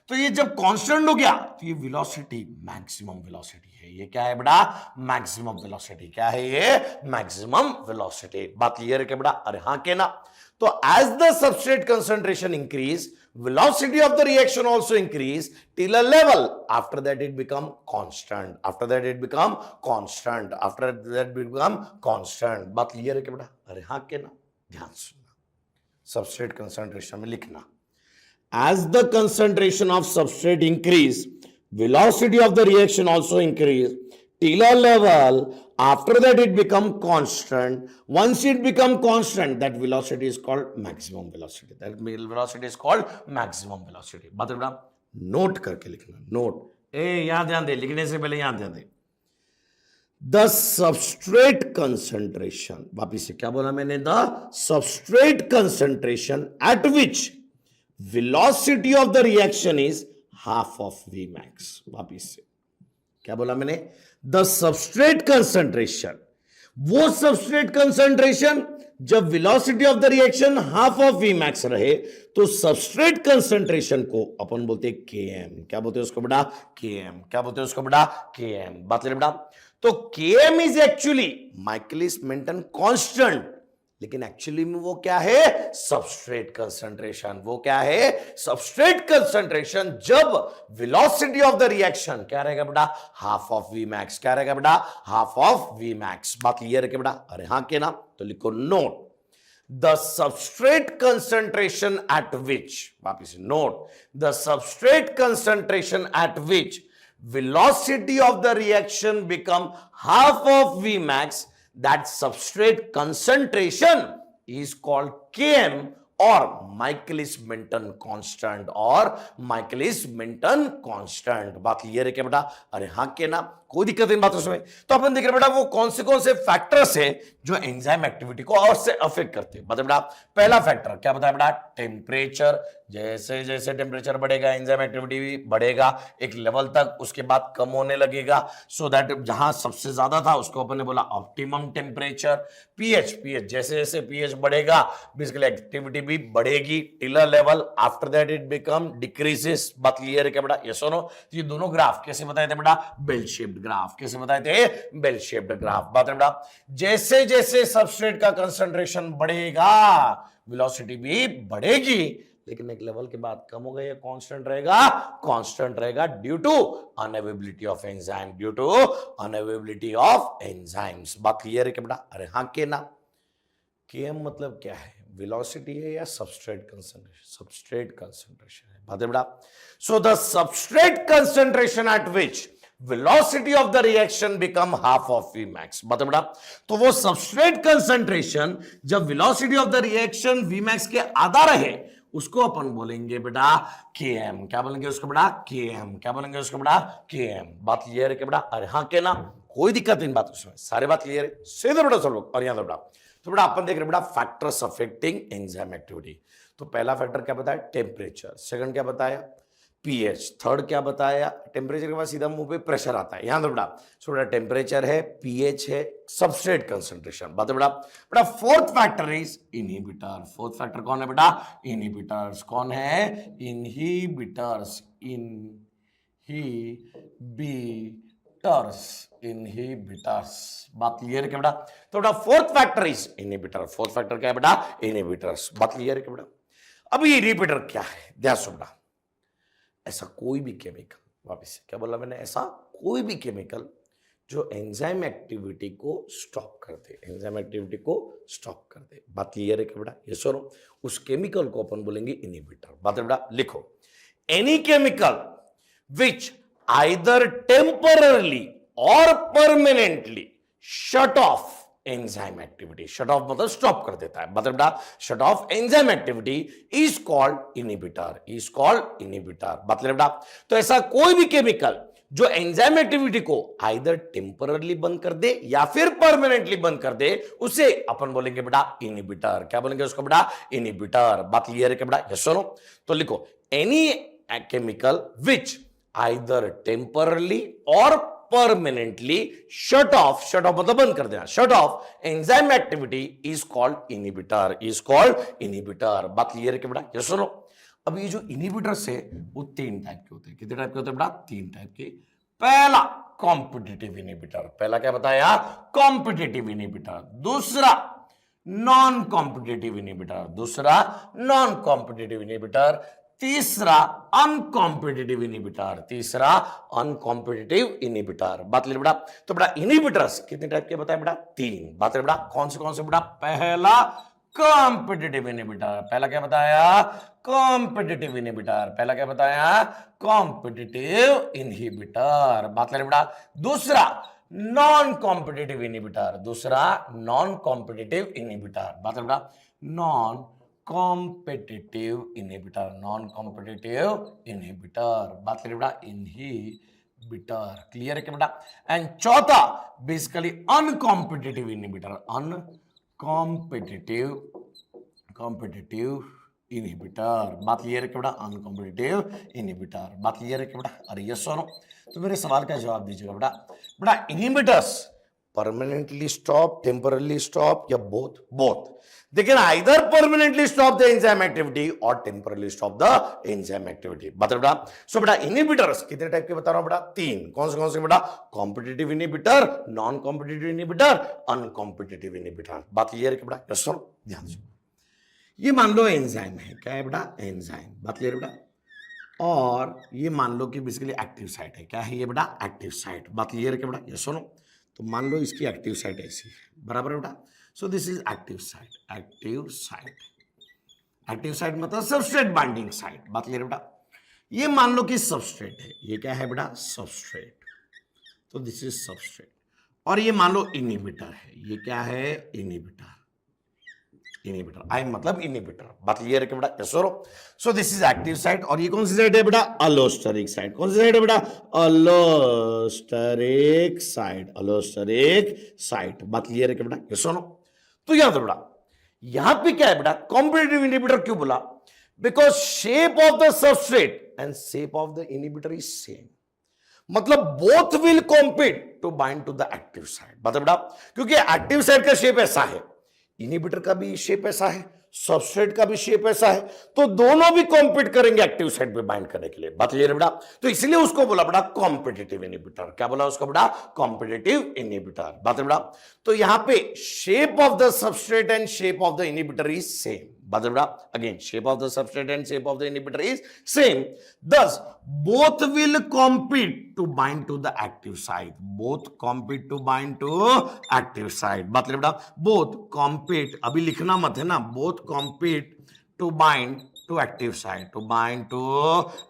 तो ये जब कांस्टेंट हो गया तो ये वेलोसिटी मैक्सिमम वेलोसिटी है। ये क्या है बेटा? Maximum velocity. क्या है ये? Maximum velocity. बात क्लियर है क्या बेटा? अरे हाँ के ना? तो as the substrate concentration increase velocity of the reaction also increase till a level, after that it become constant, after that it become constant, after that become constant। बात क्लियर है क्या बेटा? अरे हाँ के ना? ध्यान सुनना, सबस्ट्रेट कंसंट्रेशन में लिखना, as the concentration of substrate increase velocity of the reaction also increase till a level, after that it become constant, once it become constant that velocity is called maximum velocity, that velocity is called maximum velocity। बात बेटा note करके लिखना, note यहां ध्यान दे, लिखने से पहले यहां ध्यान दे। द सबस्ट्रेट कंसंट्रेशन, वापिस से क्या बोला मैंने? The substrate concentration at which velocity of the reaction is half of Vmax। वापिस से क्या बोला मैंने? द सबस्ट्रेट कंसंट्रेशन, वो सबस्ट्रेट कंसंट्रेशन जब velocity of the reaction half of Vmax रहे, तो सबस्ट्रेट कंसंट्रेशन को अपन बोलते हैं Km। क्या बोलते हैं उसको बेटा? Km। क्या बोलते हैं उसको बेटा? Km। बात करें बेटा? तो Km is actually Michaelis Menten constant, लेकिन एक्चुअली में वो क्या है? Substrate concentration. वो क्या है? सबस्ट्रेट कंसंट्रेशन जब वेलोसिटी ऑफ द रिएक्शन क्या रहेगा बेटा? Half of Vmax। क्या रहेगा बेटा? Half of Vmax। बात क्लियर है क्या बेटा? अरे हाँ के ना? तो लिखो note, the substrate concentration at which, वापिस note, the substrate concentration at which velocity of the reaction become half of Vmax, that substrate concentration is called Km or Michaelis-Menten constant, और Michaelis-Menten constant। बात clear है क्या बेटा? अरे हाँ के ना? कोई दिक्कत नहीं बात उसमें। तो अपन देख रहे बेटा वो कौन से फैक्टर्स है जो एंजाइम एक्टिविटी को और से अफेक्ट करते हैं। मतलब बेटा पहला फैक्टर क्या बताया बेटा? टेम्परेचर। जैसे जैसे टेम्परेचर बढ़ेगा एंजाइम एक्टिविटी भी बढ़ेगा एक लेवल तक, उसके बाद कम होने लगेगा, सो दैट जहां सबसे ज्यादा था उसको अपन ने बोला ऑप्टिमम टेम्परेचर। पीएच, जैसे जैसे पीएच बढ़ेगा बेसिकली एक्टिविटी भी बढ़ेगी till a level, after that it become decreases. बात क्लियर है क्या बेटा? यस और नो? ये दोनों ग्राफ कैसे बताए थे बेटा? Bell shaped graph. कैसे बताए थे? Bell shaped graph. बात है बेटा जैसे जैसे सबस्ट्रेट का कंसंट्रेशन बढ़ेगा वेलोसिटी भी बढ़ेगी, लेकिन एक लेवल के बाद कम होगा या कांस्टेंट रहेगा? कांस्टेंट रहेगा due to unavailability of enzyme, due to unavailability of enzymes. बात क्लियर है क्या बेटा? अरे हाँ के ना? Km मतलब क्या है? वेलोसिटी है या सबस्ट्रेट कंसंट्रेशन? सबस्ट्रेट कंसंट्रेशन है। बात है बेटा? So the substrate concentration at which velocity of the reaction become half of Vmax। बता बेटा तो वो सबस्ट्रेट कंसंट्रेशन जब velocity of the reaction Vmax के आधा रहे उसको अपन बोलेंगे बेटा Km। क्या बोलेंगे उसको बेटा? Km। क्या बोलेंगे उसको बेटा? Km। बात क्लियर है क्या बेटा? अरे हाँ के ना? कोई दिक्कत नहीं बात उसमें, सारे बात क्लियर है। सीधे बेटा सब लोग। और यहां बेटा तो बेटा अपन देख रहे बेटा फैक्टर्स अफेक्टिंग एंजाइम एक्टिविटी। तो पहला फैक्टर क्या बताया? टेम्परेचर। सेकंड क्या बताया? पीएच। थर्ड क्या बताया, टेम्परेचर के बाद सीधा मुंह पे प्रेशर आता है, यहां तो बेटा सो बेटा टेम्परेचर है, पीएच है, सबस्ट्रेट कंसंट्रेशन। बात बेटा बेटा fourth factor is inhibitor. Fourth factor कौन है बेटा, इनहिबिटर्स। कौन है, इनहिबिटर्स, इनहिबिटर्स। बात क्लियर है क्या बेटा, तो बेटा fourth factor is inhibitor. Fourth factor क्या है बेटा, इनहिबिटर्स। बात क्लियर है क्या बेटा। अब ये इनहिबिटर क्या है, ध्यान सुन बेटा, ऐसा कोई भी केमिकल, वापस से क्या बोला मैंने, ऐसा कोई भी केमिकल जो एंजाइम एक्टिविटी को स्टॉप कर दे, एंजाइम एक्टिविटी को स्टॉप कर दे। बात क्लियर है क्या बेटा, ये सुनो, उस केमिकल को अपन बोलेंगे इनहिबिटर। बात है बेटा, लिखो, any chemical which either temporarily or permanently shut off enzyme activity, shut off मतलब स्टॉप कर देता है, मतलब बेटा shut off enzyme activity is called inhibitor, is called inhibitor. मतलब बेटा तो ऐसा कोई भी केमिकल जो एंजाइम एक्टिविटी को आइदर टेम्पररली बंद कर दे या फिर परमानेंटली बंद कर दे, उसे अपन बोलेंगे बेटा इनहिबिटर। क्या बोलेंगे उसको बेटा, इनहिबिटर। बात क्लियर है क्या बेटा, यस सुनो, तो लिखो, any chemical which either temporarily or permanently shut off मतलब बंद कर देना, shut off enzyme activity is called inhibitor, is called inhibitor. बात क्लियर है क्या बेटा, ये सुनो। अब ये जो इनहिबिटर्स है वो तीन टाइप के होते हैं। कितने टाइप के होते हैं बेटा, तीन टाइप के। पहला कॉम्पिटिटिव इनहिबिटर, पहला क्या बताया, कॉम्पिटिटिव इनहिबिटर। दूसरा नॉन कॉम्पिटिटिव इनहिबिटर, दूसरा नॉन कॉम्पिटिटिव इनहिबिटर। तीसरा अनकॉम्पिटिटिव इनहिबिटर, तीसरा अनकॉम्पिटिटिव इनहिबिटर। बात ले बेटा, तो बेटा इनहिबिटर्स कितने टाइप के बताए बेटा, तीन। बात ले बेटा कौन से बेटा, पहला कॉम्पिटिटिव इनहिबिटर, पहला क्या बताया, कॉम्पिटिटिव इनहिबिटर, पहला क्या बताया, कॉम्पिटिटिव इनहिबिटर। बात ले बेटा, दूसरा नॉन कॉम्पिटिटिव इनहिबिटर, दूसरा नॉन कॉम्पिटिटिव इनहिबिटर। बात ले बेटा, non competitive inhibitor, non competitive inhibitor. बात करें बेटा, इनहिबिटर। क्लियर है क्या बेटा। एंड चौथा basically uncompetitive inhibitor, uncompetitive inhibitor. बात क्लियर है क्या बेटा, अनकॉम्पिटिटिव इनहिबिटर। बात क्लियर है क्या बेटा, अरे यस सुनो, तो मेरे सवाल का जवाब दीजिएगा बेटा। बेटा inhibitors permanently stop, temporarily stop या बोथ, बोथ। देखिए ना, either permanently stop the enzyme activity or temporarily stop the enzyme activity. बता बेटा, सो बेटा इनहिबिटर्स कितने टाइप के बता रहा हूं बेटा, तीन। कौन से बेटा, competitive inhibitor, non competitive inhibitor, uncompetitive inhibitor. बात क्लियर है क्या बेटा, यस सुनो, ध्यान से। ये मान लो एंजाइम है, क्या है बेटा, एंजाइम। बात क्लियर बेटा, और ये मान लो कि बेसिकली एक्टिव साइट है, क्या है ये बेटा, एक्टिव साइट। बात क्लियर है क्या बेटा, यस सुनो, तो मान लो इसकी एक्टिव साइट ऐसी है, बराबर है बेटा। So this is active site, active site, active site मतलब सबस्ट्रेट बाइंडिंग साइट। बात क्लियर बेटा, ये मान लो कि सबस्ट्रेट है, ये क्या है बेटा, सबस्ट्रेट, तो दिस इज सबस्ट्रेट। और ये मान लो इनहिबिटर है, ये क्या है, इनहिबिटर, इनहिबिटर, आई मतलब इनहिबिटर। बात क्लियर है क्या बेटा, yes sir. So this is active site, और ये कौन सी साइट है बेटा, अलोस्टेरिक साइट। कौन सी साइट है बेटा, अलोस्टेरिक साइट, अलोस्टेरिक साइट। बात क्लियर है क्या बेटा, यस सुनो। तो याद बेटा, यहां पे क्या है बेटा, कॉम्पिटिटिव इनहिबिटर क्यों बोला, because shape of the substrate and shape of the inhibitor is same, मतलब both will compete to bind to the active site. मतलब बेटा क्योंकि एक्टिव साइट का शेप ऐसा है, इनहिबिटर का भी शेप ऐसा है, सबस्ट्रेट का भी शेप ऐसा है, तो दोनों भी कॉम्पीट करेंगे एक्टिव साइट पे बाइंड करने के लिए। बात क्लियर है बेटा, तो इसलिए उसको बोला बेटा कॉम्पिटिटिव इनहिबिटर। क्या बोला उसको बेटा, कॉम्पिटिटिव इनहिबिटर। बात है बेटा, तो यहां पे shape of the substrate and shape of the inhibitor is same. बात है बेटा, again shape of the substrate and shape of the inhibitor is same, thus both will compete to bind to the active site, both compete to bind to active site। बात बेटा, both compete, अभी लिखना मत है ना, both compete to bind to active site, to bind to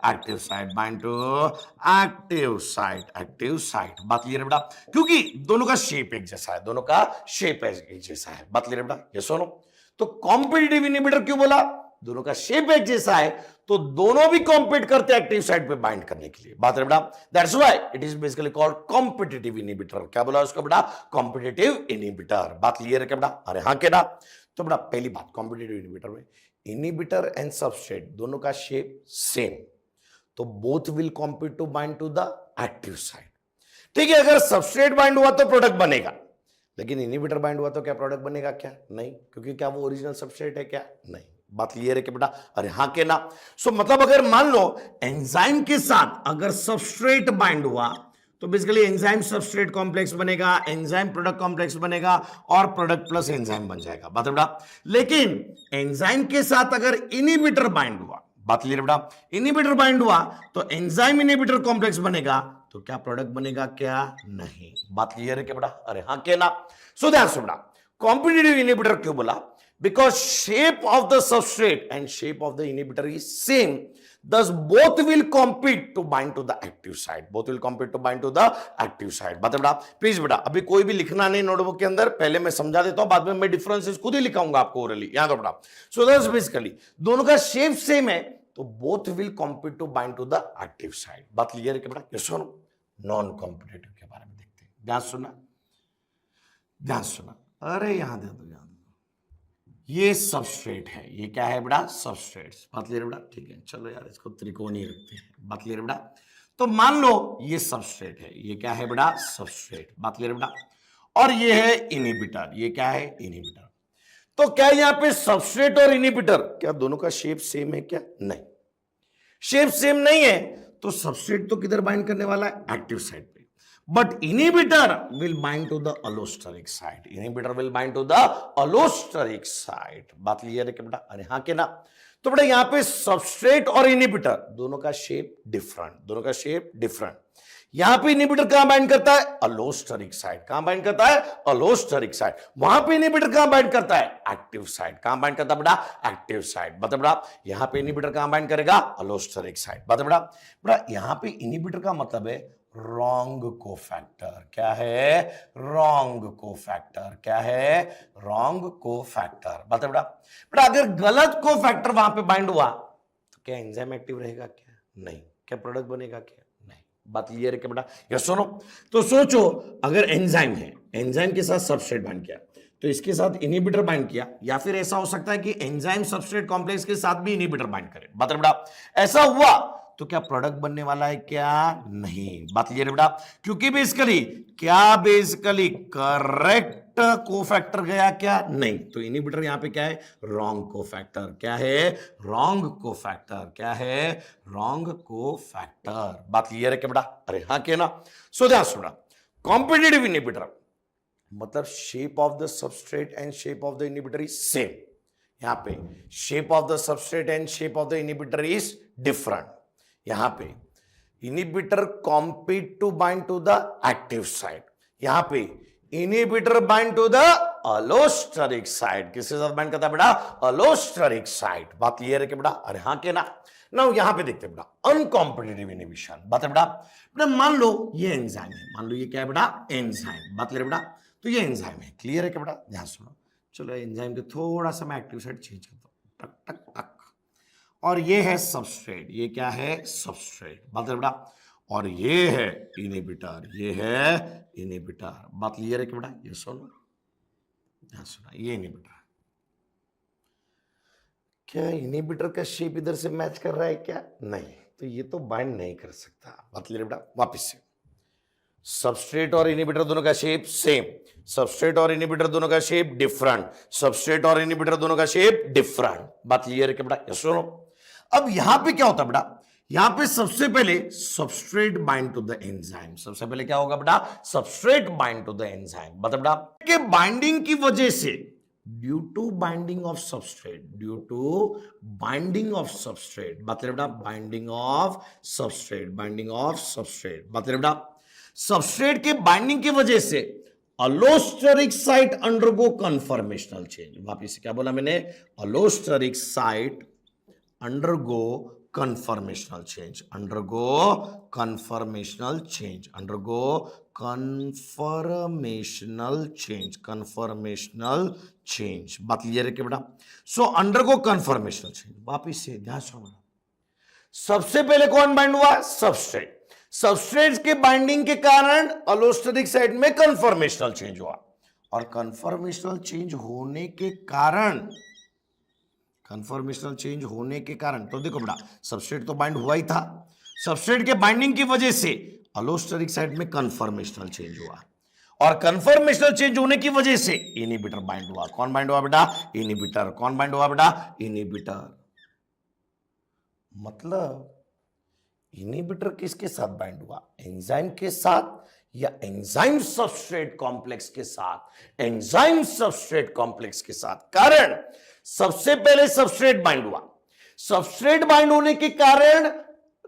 active site, bind to active site, active site। बात clear है बेटा, क्योंकि दोनों का शेप एक जैसा है, दोनों का शेप एक जैसा है। बात क्लियर है बेटा, ये सुनो, तो कॉम्पिटिटिव इनहिबिटर क्यों बोला, दोनों का शेप एक जैसा है, तो दोनों भी कॉम्पीट करते हैं एक्टिव साइट पे बाइंड करने के लिए। बात है बेटा, that's why it is basically called competitive inhibitor. क्या बोला उसको बेटा, कॉम्पिटिटिव इनहिबिटर। बात क्लियर है क्या बेटा, अरे हाँ क्या, तो बेटा पहली बात, कॉम्पिटिटिव इनहिबिटर में इनहिबिटर एंड सबस्ट्रेट दोनों का शेप सेम, तो both will compete to bind to the active side. ठीक है, अगर सबस्ट्रेट बाइंड हुआ तो प्रोडक्ट बनेगा, लेकिन इनहिबिटर बाइंड हुआ तो क्या प्रोडक्ट बनेगा? क्या नहीं, क्योंकि क्या वो ओरिजिनल सबस्ट्रेट है? क्या नहीं। बात क्लियर है कि बेटा? अरे हाँ के ना? सो मतलब अगर मान लो एंजाइम के साथ अगर सबस्ट्रेट बाइंड हुआ तो बेसिकली एंजाइम सबस्ट्रेट कॉम्प्लेक्स बनेगा, एंजाइम प्रोडक्ट कॉम्प्लेक्स बनेगा और प्रोडक्ट प्लस एंजाइम बन जाएगा। बात है बेटा? लेकिन एंजाइम के साथ अगर इनहिबिटर बाइंड हुआ, बात क्लियर बेटा? इनहिबिटर बाइंड हुआ तो एंजाइम इनहिबिटर कॉम्प्लेक्स बनेगा, तो क्या प्रोडक्ट बनेगा? क्या नहीं। बात क्लियर है क्या बेटा? अरे हाँ के ना? सो ध्यान से बेटा, कॉम्पिटिटिव इनहिबिटर क्यों बोला? Because shape of the substrate and shape of the inhibitor is same, thus both will compete to bind to the active side, both will compete to bind to the active side। बात है बेटा? Please बेटा अभी कोई भी लिखना नहीं notebook के अंदर, पहले मैं समझा देता हूं, बाद में मैं डिफरेंसेस खुद ही लिखाऊंगा आपको ओरली, याद रखो बेटा। सो दैट्स बेसिकली दोनों का शेप सेम है तो both will compete to bind to the active side. बात क्लियर है क्या बेटा? यस और नो? नॉन कॉम्पिटिटिव के बारे में देखते हैं। ध्यान सुना, ध्यान सुना। अरे यहां दे दो, यहां दे दो। ये सबस्ट्रेट है, ये क्या है बेटा? सबस्ट्रेट। बात क्लियर बेटा? ठीक है, चलो यार इसको त्रिकोणीय रखते हैं। बात क्लियर बेटा? तो मान लो ये सबस्ट्रेट है, ये क्या है बेटा? सबस्ट्रेट। बात क्लियर बेटा? और ये है इनहिबिटर, ये क्या है? इनहिबिटर। तो क्या यहां पे सबस्ट्रेट और इनहिबिटर क्या दोनों का शेप सेम है? क्या नहीं, शेप सेम नहीं है तो सबस्ट्रेट तो किधर बाइंड करने वाला है? एक्टिव साइड पे। But inhibitor will bind to the allosteric site, inhibitor will bind to the allosteric site. बात क्लियर है क्या बेटा? अरे हाँ के ना? तो बेटा यहां पे सबस्ट्रेट और इनहिबिटर दोनों का शेप डिफरेंट, दोनों का शेप डिफरेंट। यहां पे इनहिबिटर कहां बाइंड करता है? अलोस्टेरिक साइड। कहां बाइंड करता है? अलोस्टेरिक साइड। वहां पे इनहिबिटर कहां बाइंड करता है? Active side. कहां बाइंड करता है बेटा? Active side. बता बेटा यहां पे इनहिबिटर कहां बाइंड करेगा? अलोस्टेरिक साइड। बता बेटा? बेटा यहां पे इनहिबिटर का मतलब है रॉन्ग कोफैक्टर। क्या है? Wrong cofactor. क्या है? Wrong cofactor. बता बेटा? बेटा अगर गलत कोफैक्टर वहां पे बाइंड हुआ तो क्या एंजाइम एक्टिव रहेगा? क्या नहीं। क्या प्रोडक्ट बनेगा? क्या नहीं। बात क्लियर है क्या बेटा? यस सुनो, तो सोचो अगर एंजाइम है, एंजाइम के साथ सबस्ट्रेट बाइंड किया तो इसके साथ इनहिबिटर बाइंड किया, या फिर ऐसा हो सकता है कि एंजाइम सबस्ट्रेट कॉम्प्लेक्स के साथ भी इनहिबिटर बाइंड करे। बात बेटा ऐसा हुआ तो क्या प्रोडक्ट बनने वाला है? क्या नहीं। बात क्लियर है बेटा? क्योंकि बेसिकली क्या बेसिकली करेक्ट कोफैक्टर गया? क्या नहीं। तो इनहिबिटर यहां पे क्या है? Wrong cofactor. क्या है? Wrong cofactor. क्या है? Wrong cofactor. बात क्लियर है क्या बेटा? अरे हाँ के ना? सो ध्यान सुना, कॉम्पिटिटिव इनहिबिटर मतलब shape of the substrate and shape of the inhibitor is same. यहां पे shape of the substrate and shape of the inhibitor is different. यहां पे inhibitor compete to bind to the active site, यहां पे inhibitor bind to the allosteric site. किसके साथ bind करता है बेटा? अलोस्टेरिक साइड। बात क्लियर है कि बेटा? अरे हाँ के ना? नाउ यहां पे देखते हैं बेटा अनकॉम्पिटिटिव इनहिबिशन। बात है बेटा? मान लो ये एंजाइम है, मान लो ये क्या है बेटा? एंजाइम। बात क्लियर बेटा? तो ये एंजाइम है। क्लियर है क्या बेटा? ध्यान सुनो, चलो एंजाइम के थोड़ा सा मैं एक्टिव साइड चेंज करता हूं, टक टक टक। और ये है सबस्ट्रेट, ये क्या है? सबस्ट्रेट। बात है बेटा? और ये है इनहिबिटर, ये है इनहिबिटर। बात क्लियर है क्या बेटा? ये सुनो, ध्यान सुना, ये इनहिबिटर। क्या इनहिबिटर का शेप इधर से मैच कर रहा है? क्या नहीं। तो ये तो बाइंड नहीं कर सकता। बात क्लियर बेटा? वापिस से, सबस्ट्रेट और इनहिबिटर दोनों का शेप सेम, सबस्ट्रेट और इनहिबिटर दोनों का शेप डिफरेंट, सबस्ट्रेट और इनहिबिटर दोनों का शेप डिफरेंट। बात क्लियर है क्या बेटा? यस सुनो, अब यहां पे क्या होता है बेटा? यहां पे सबसे पहले substrate bind to the enzyme. सबसे पहले क्या होगा बेटा? Substrate bind to the enzyme. बता बेटा के बाइंडिंग की वजह से, due to binding of substrate, due to binding of substrate. बात बेटा? Binding of substrate, binding of substrate. बात बेटा? सबस्ट्रेट के बाइंडिंग की वजह से allosteric site undergo conformational change. वापिस क्या बोला मैंने? अलोस्टेरिक साइट undergo conformational change, undergo conformational change, undergo conformational change, conformational change। बात क्लियर है क्या बेटा? सो अंडरगो कन्फर्मेशनल चेंज। वापिस से ध्यान सुनो, सबसे पहले कौन बाइंड हुआ? सबस्ट्रेट। सबस्ट्रेट के बाइंडिंग के कारण अलोस्टेरिक साइड में कन्फर्मेशनल चेंज हुआ, और कन्फर्मेशनल चेंज होने के कारण, कन्फर्मेशनल चेंज होने के कारण, तो देखो बेटा सबस्ट्रेट तो बाइंड हुआ ही था, सबस्ट्रेट के बाइंडिंग की वजह से अलोस्टेरिक साइट में कन्फर्मेशनल चेंज हुआ, और कन्फर्मेशनल चेंज होने की वजह से इनहिबिटर बाइंड हुआ। कौन बाइंड हुआ बेटा? इनहिबिटर। कौन बाइंड हुआ बेटा? इनहिबिटर। मतलब इनहिबिटर किसके साथ बाइंड हुआ? एंजाइम के साथ या एंजाइम सबस्ट्रेट कॉम्प्लेक्स के साथ? एंजाइम सबस्ट्रेट कॉम्प्लेक्स के साथ। कारण सबसे पहले सबस्ट्रेट बाइंड हुआ, सबस्ट्रेट बाइंड होने के कारण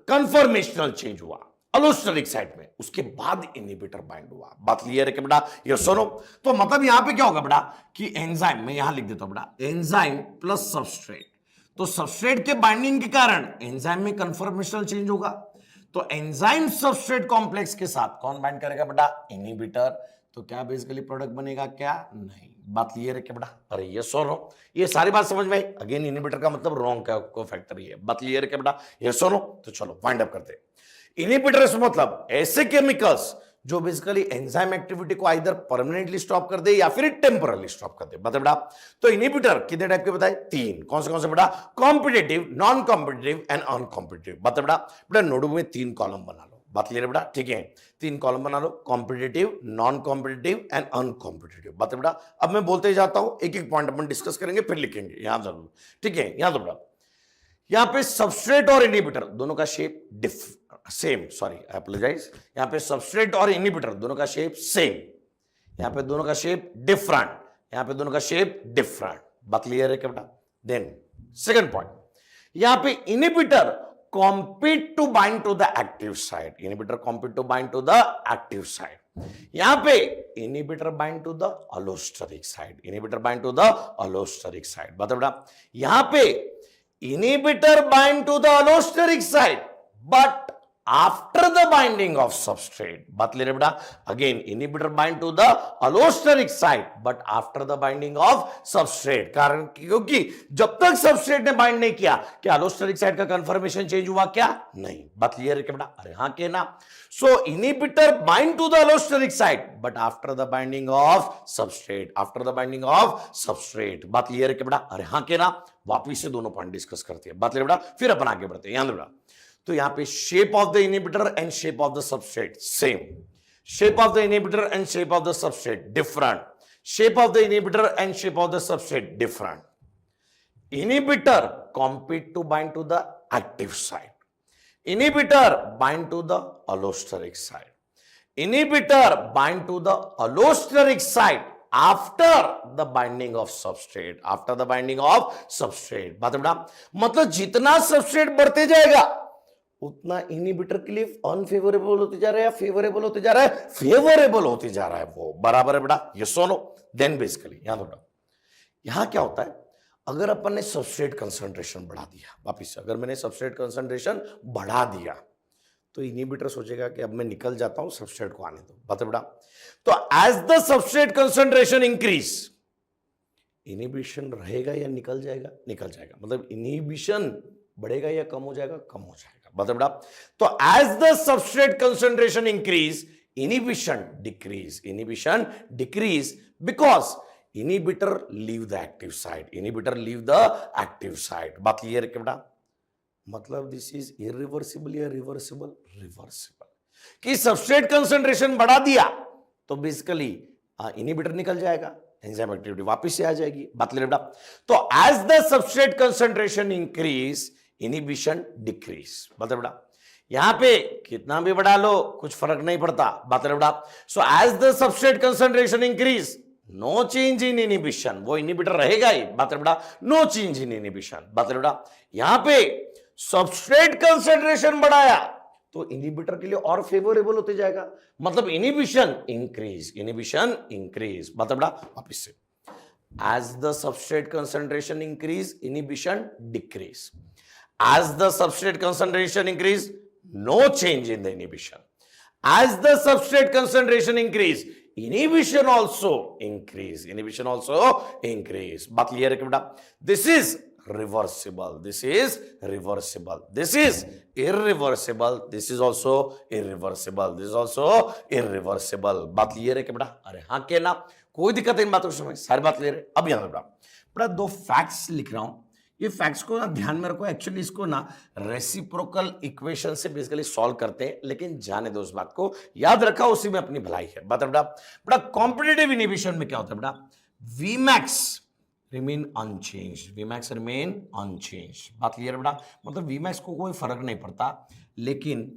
कन्फर्मेशनल चेंज हुआ अलोस्टेरिक साइट में, उसके बाद इनहिबिटर बाइंड हुआ। बात क्लियर है कि बेटा? ये सुनो, तो मतलब यहां पे क्या होगा बेटा कि एंजाइम, मैं यहां लिख देता हूं बेटा, एंजाइम प्लस सबस्ट्रेट, तो सबस्ट्रेट के बाइंडिंग के कारण एंजाइम में कन्फर्मेशनल चेंज होगा, तो एंजाइम सबस्ट्रेट कॉम्प्लेक्स के साथ कौन बाइंड करेगा बेटा? इनहिबिटर। तो क्या बेसिकली प्रोडक्ट बनेगा? क्या? नहीं। बात क्लियर है क्या बेटा? अरे ये सुनो, ये सारी बात समझ में आई। अगेन इनहिबिटर का मतलब रॉन्ग का फैक्टर ही है। बात क्लियर है क्या बेटा? ये सुनो, तो चलो वाइंड अप करते हैं। इनहिबिटर्स मतलब ऐसे केमिकल्स जो बेसिकली एंजाइम एक्टिविटी को आइदर परमानेंटली स्टॉप कर दे या फिर टेम्परली स्टॉप कर दे। बता बेटा, तो इनहिबिटर कितने टाइप के बताए? तीन। कौन से बेटा? Competitive, non competitive and uncompetitive. बता बेटा नोटबुक में 3 कॉलम बना लो। बात क्लियर है बेटा? ठीक है, 3 कॉलम बना लो, competitive, non competitive and uncompetitive. बता बेटा, अब मैं बोलते ही जाता हूं, एक एक पॉइंट अपन डिस्कस करेंगे फिर लिखेंगे, यहां जरूर। ठीक है, यहां तो बेटा यहां पे सबस्ट्रेट और इनहिबिटर दोनों का shape same, sorry I apologise, यहां पे सबस्ट्रेट और इनहिबिटर दोनों का शेप सेम, यहां पे दोनों का शेप डिफरेंट, यहां पे दोनों का शेप डिफरेंट। बात क्लियर है क्या बेटा? देन सेकंड पॉइंट, यहां पे inhibitor compete to bind to the active site, inhibitor compete to bind to the active site, यहां पे inhibitor bind to the allosteric site, inhibitor bind to the allosteric site. बता बेटा, यहां पे inhibitor bind to the allosteric site but after the binding of substrate. बात ले रहे बेटा, again inhibitor bind to the allosteric site but after the binding of substrate. कारण क्योंकि जब तक सबस्ट्रेट ने बाइंड नहीं किया, क्या अलोस्टेरिक साइट का कंफर्मेशन चेंज हुआ? क्या? नहीं। बात क्लियर है क्या बेटा? अरे हाँ के ना। So inhibitor bind to the allosteric site but after the binding of substrate, after the binding of substrate. बात क्लियर है क्या बेटा? अरे हाँ के ना। वापिस से दोनों पॉइंट डिस्कस करते हैं। बात ले बेटा, फिर अपन आगे बढ़ते हैं। यहां बेटा, तो यहां पे shape of the inhibitor and shape of the substrate same, shape of the inhibitor and shape of the substrate different, shape of the inhibitor and shape of the substrate different. Inhibitor compete to bind to the active site, inhibitor bind to the allosteric site, inhibitor bind to the allosteric site after the binding of substrate, after the binding of substrate. बात बेटा, मतलब जितना substrate बढ़ते जाएगा उतना inhibitor के लिए unfavourable होते जा रहा है या फेवरेबल होते जा रहा है? फेवरेबल होते जा रहा है वो। बराबर है बेटा? ये सुनो, देन बेसिकली यहां बेटा, यहां क्या होता है, अगर अपन ने सबस्ट्रेट कंसंट्रेशन बढ़ा दिया, वापिस अगर मैंने सबस्ट्रेट कंसंट्रेशन बढ़ा दिया तो इनहिबिटर सोचेगा कि अब मैं निकल जाता हूं, सबस्ट्रेट को आने दो। बात बेटा, तो as the substrate concentration increase, inhibition रहेगा या निकल जाएगा? निकल जाएगा। मतलब इनहिबिशन बढ़ेगा या कम हो जाएगा? कम हो जाएगा। बता बेटा, तो as the substrate concentration increase, inhibition decrease, inhibition decrease because inhibitor leave the active site, inhibitor leave the active site. बात क्लियर है क्या बेटा? मतलब दिस इज इरिवर्सिबल या रिवर्सिबल? रिवर्सिबल। कि सबस्ट्रेट कंसंट्रेशन बढ़ा दिया तो बेसिकली इनहिबिटर निकल जाएगा, एंजाइम एक्टिविटी वापस से आ जाएगी। बात क्लियर बेटा? तो as the substrate concentration increase, inhibition decrease. बता बेटा, यहां पे कितना भी बढ़ा लो कुछ फर्क नहीं पड़ता। बात बेटा, सो as the substrate concentration increase, no change in inhibition, वो इनहिबिटर रहेगा ही। बात बेटा, नो चेंज इन इनहिबिशन। बात बेटा, यहां पे सबस्ट्रेट कंसंट्रेशन बढ़ाया तो इनहिबिटर के लिए और फेवरेबल होते जाएगा, मतलब इनहिबिशन इंक्रीज, इनहिबिशन इंक्रीज। बात बेटा, वापिस से, as the substrate concentration increase, inhibition decrease, as the substrate concentration increase, no change in the inhibition. As the substrate concentration increase, inhibition also increase, inhibition also increase. बात clear है क्या बेटा? This is reversible, this is reversible, this is irreversible, this is also irreversible, this is also irreversible. बात clear है क्या बेटा? अरे हाँ के ना, कोई दिक्कत इन बातों के समय, सारी बात क्लियर है। अब यहां बेटा दो फैक्ट्स लिख रहा हूं, ये फैक्ट्स को ना ध्यान में रखो, एक्चुअली इसको ना रेसिप्रोकल इक्वेशन से बेसिकली सॉल्व करते हैं, लेकिन जाने दो उस बात को, याद रखा उसी में अपनी भलाई है। बता बेटा, बेटा कॉम्पिटिटिव इनिबिशन में क्या होता है बेटा, Vmax remain unchange, Vmax remain unchange. बात क्लियर बेटा, मतलब Vmax को कोई फर्क नहीं पड़ता, लेकिन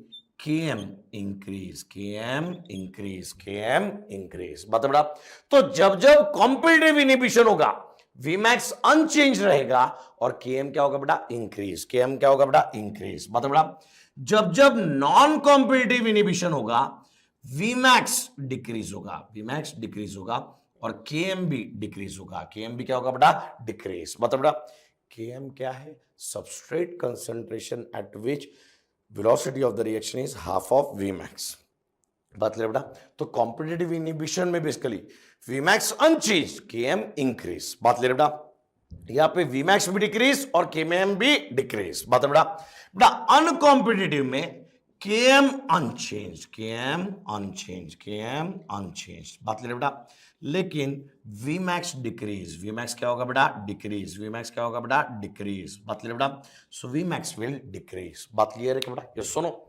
Km increase, Km increase, Km increase. बता बेटा, तो जब जब कॉम्पिटिटिव इनिबिशन होगा Vmax अनचेंज रहेगा और Km क्या होगा बेटा, इंक्रीज। Km क्या होगा बेटा, इंक्रीज। बता बेटा, जब जब नॉन कॉम्पिटिटिव इनिबिशन होगा Vmax डिक्रीज होगा, Vmax डिक्रीज होगा और Km भी डिक्रीज होगा। Km भी क्या होगा बेटा, डिक्रीज। मतलब बेटा Km क्या है, substrate concentration at which velocity of the reaction is half of Vmax। बात ले बेटा, तो कॉम्पिटिटिव इनिबिशन में basically Vmax unchange, Km increase. बात ले बेटा, यहां पे Vmax भी डिक्रीज और Km भी डिक्रीज। बात बेटा, बेटा अनकॉम्पिटिटिव में Km unchange, Km unchange, Km unchange. बात ले बेटा, लेकिन Vmax डिक्रीज, Vmax क्या होगा बेटा, डिक्रीज, Vmax क्या होगा बेटा, डिक्रीज। बात ले बेटा, सो Vmax विल डिक्रीज। बात क्लियर है क्या बेटा, ये सुनो।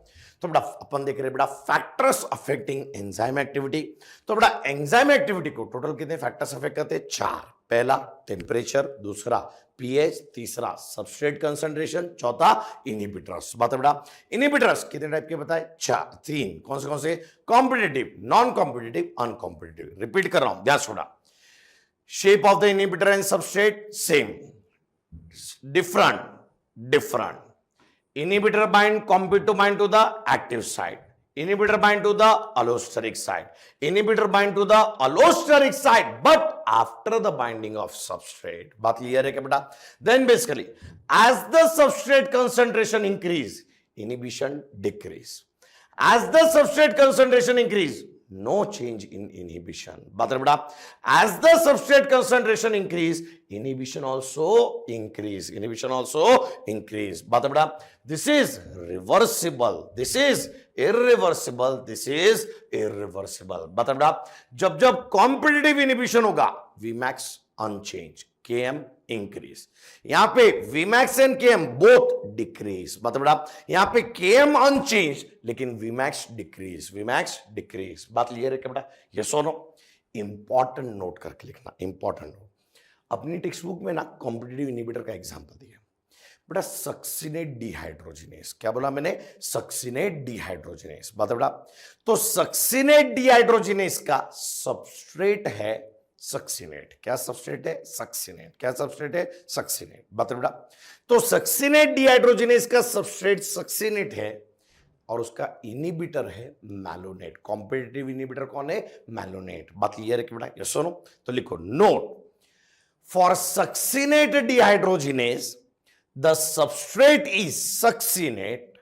तो बेटा अपन देख रहे हैं बेटा फैक्टर्स अफेक्टिंग एंजाइम एक्टिविटी। तो बेटा एंजाइम एक्टिविटी को टोटल कितने फैक्टर्स अफेक्ट करते हैं, 4। पहला टेम्परेचर, दूसरा पीएच, तीसरा सबस्ट्रेट कंसंट्रेशन, चौथा इनहिबिटर्स। बात है बेटा, इनहिबिटर्स कितने टाइप के बताए, 3। कौन से, competitive, non competitive, uncompetitive. Repeat कर रहा हूं, ध्यान छोड़ा। Shape of the inhibitor and substrate same, different. Inhibitor compete to bind to the active site. Inhibitor bind to the allosteric site. Inhibitor bind to the allosteric site, but after the binding of substrate. बात clear है क्या बेटा? Then basically, as the substrate concentration increase, inhibition decrease. As the substrate concentration increase, no change in inhibition. बात है बेटा, as the substrate concentration increase, inhibition also increase. Inhibition also increase. बात है बेटा, this is reversible. This is irreversible. This is irreversible. बात है बेटा, जब जब competitive inhibition होगा, Vmax unchanged, Km increase. यहां पे Vmax and Km both decrease. मतलब बेटा यहां पे Km unchanged लेकिन Vmax decrease. Vmax decrease. बात क्लियर है क्या बेटा? ये सुनो, इंपॉर्टेंट नोट करके लिखना, इंपॉर्टेंट नोट। अपनी टेक्स्ट बुक में ना कॉम्पिटिटिव इनहिबिटर का एग्जांपल दिया बेटा, सक्सिनेट डिहाइड्रोजिनेस। क्या बोला मैंने? Succinate dehydrogenase. बात बेटा, तो सक्सिनेट डिहाइड्रोजिनेस का सबस्ट्रेट है सक्सिनेट। क्या सबस्ट्रेट है? सक्सिनेट। क्या सबस्ट्रेट है? सक्सिनेट। बता बेटा, तो सक्सिनेट डिहाइड्रोजिनेस का सबस्ट्रेट सक्सिनेट है और उसका इनहिबिटर है मैलोनेट। कॉम्पिटिटिव इनहिबिटर कौन है? मैलोनेट। बात क्लियर है कि बेटा? ये सुनो तो लिखो, note, for succinate dehydrogenase the substrate is succinate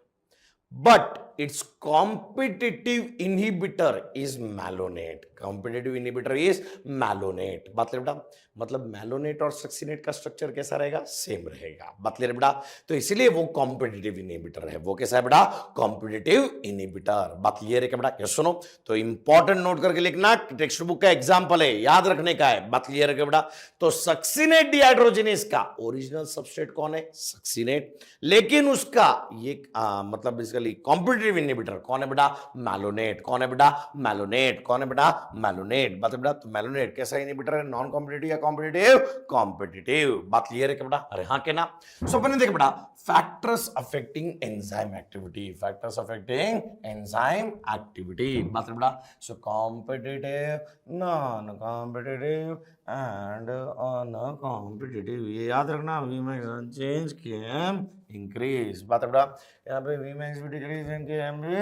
but its competitive inhibitor is malonate. Competitive inhibitor is malonate. बात क्लियर बेटा? मतलब मैलोनेट और सक्सिनेट का स्ट्रक्चर कैसा रहेगा? सेम रहेगा। बात क्लियर बेटा? तो इसीलिए वो कॉम्पिटिटिव इनहिबिटर है। वो कैसा है बेटा? Competitive inhibitor. बात क्लियर है क्या बेटा? ये सुनो तो इंपॉर्टेंट नोट करके लिखना, टेक्स्ट बुक का एग्जांपल है, याद रखने का है। बात क्लियर है क्या बेटा? तो सक्सिनेट डिहाइड्रोजिनेस का ओरिजिनल सबस्ट्रेट कौन है? सक्सिनेट, लेकिन उसका ये मतलब बेसिकली कॉम्पिटिटिव इनहिबिटर कौन है बेटा? मैलोनेट। कौन है बेटा? मैलोनेट। कौन है बेटा? मैलोनेट। बात बेटा, तो मैलोनेट कैसा इनहिबिटर है? नॉन कॉम्पिटिटिव या कॉम्पिटिटिव? कॉम्पिटिटिव। बात क्लियर है क्या बेटा? अरे हाँ के ना। सो अपने देख बेटा, factors affecting enzyme activity. Factors affecting enzyme activity. बात बेटा, so competitive, non competitive and uncompetitive. ये याद रखना, Vmax अनचेंज, Km इंक्रीज। बात बेटा, यहाँ पे Vmax भी डिक्रीज है, Km भी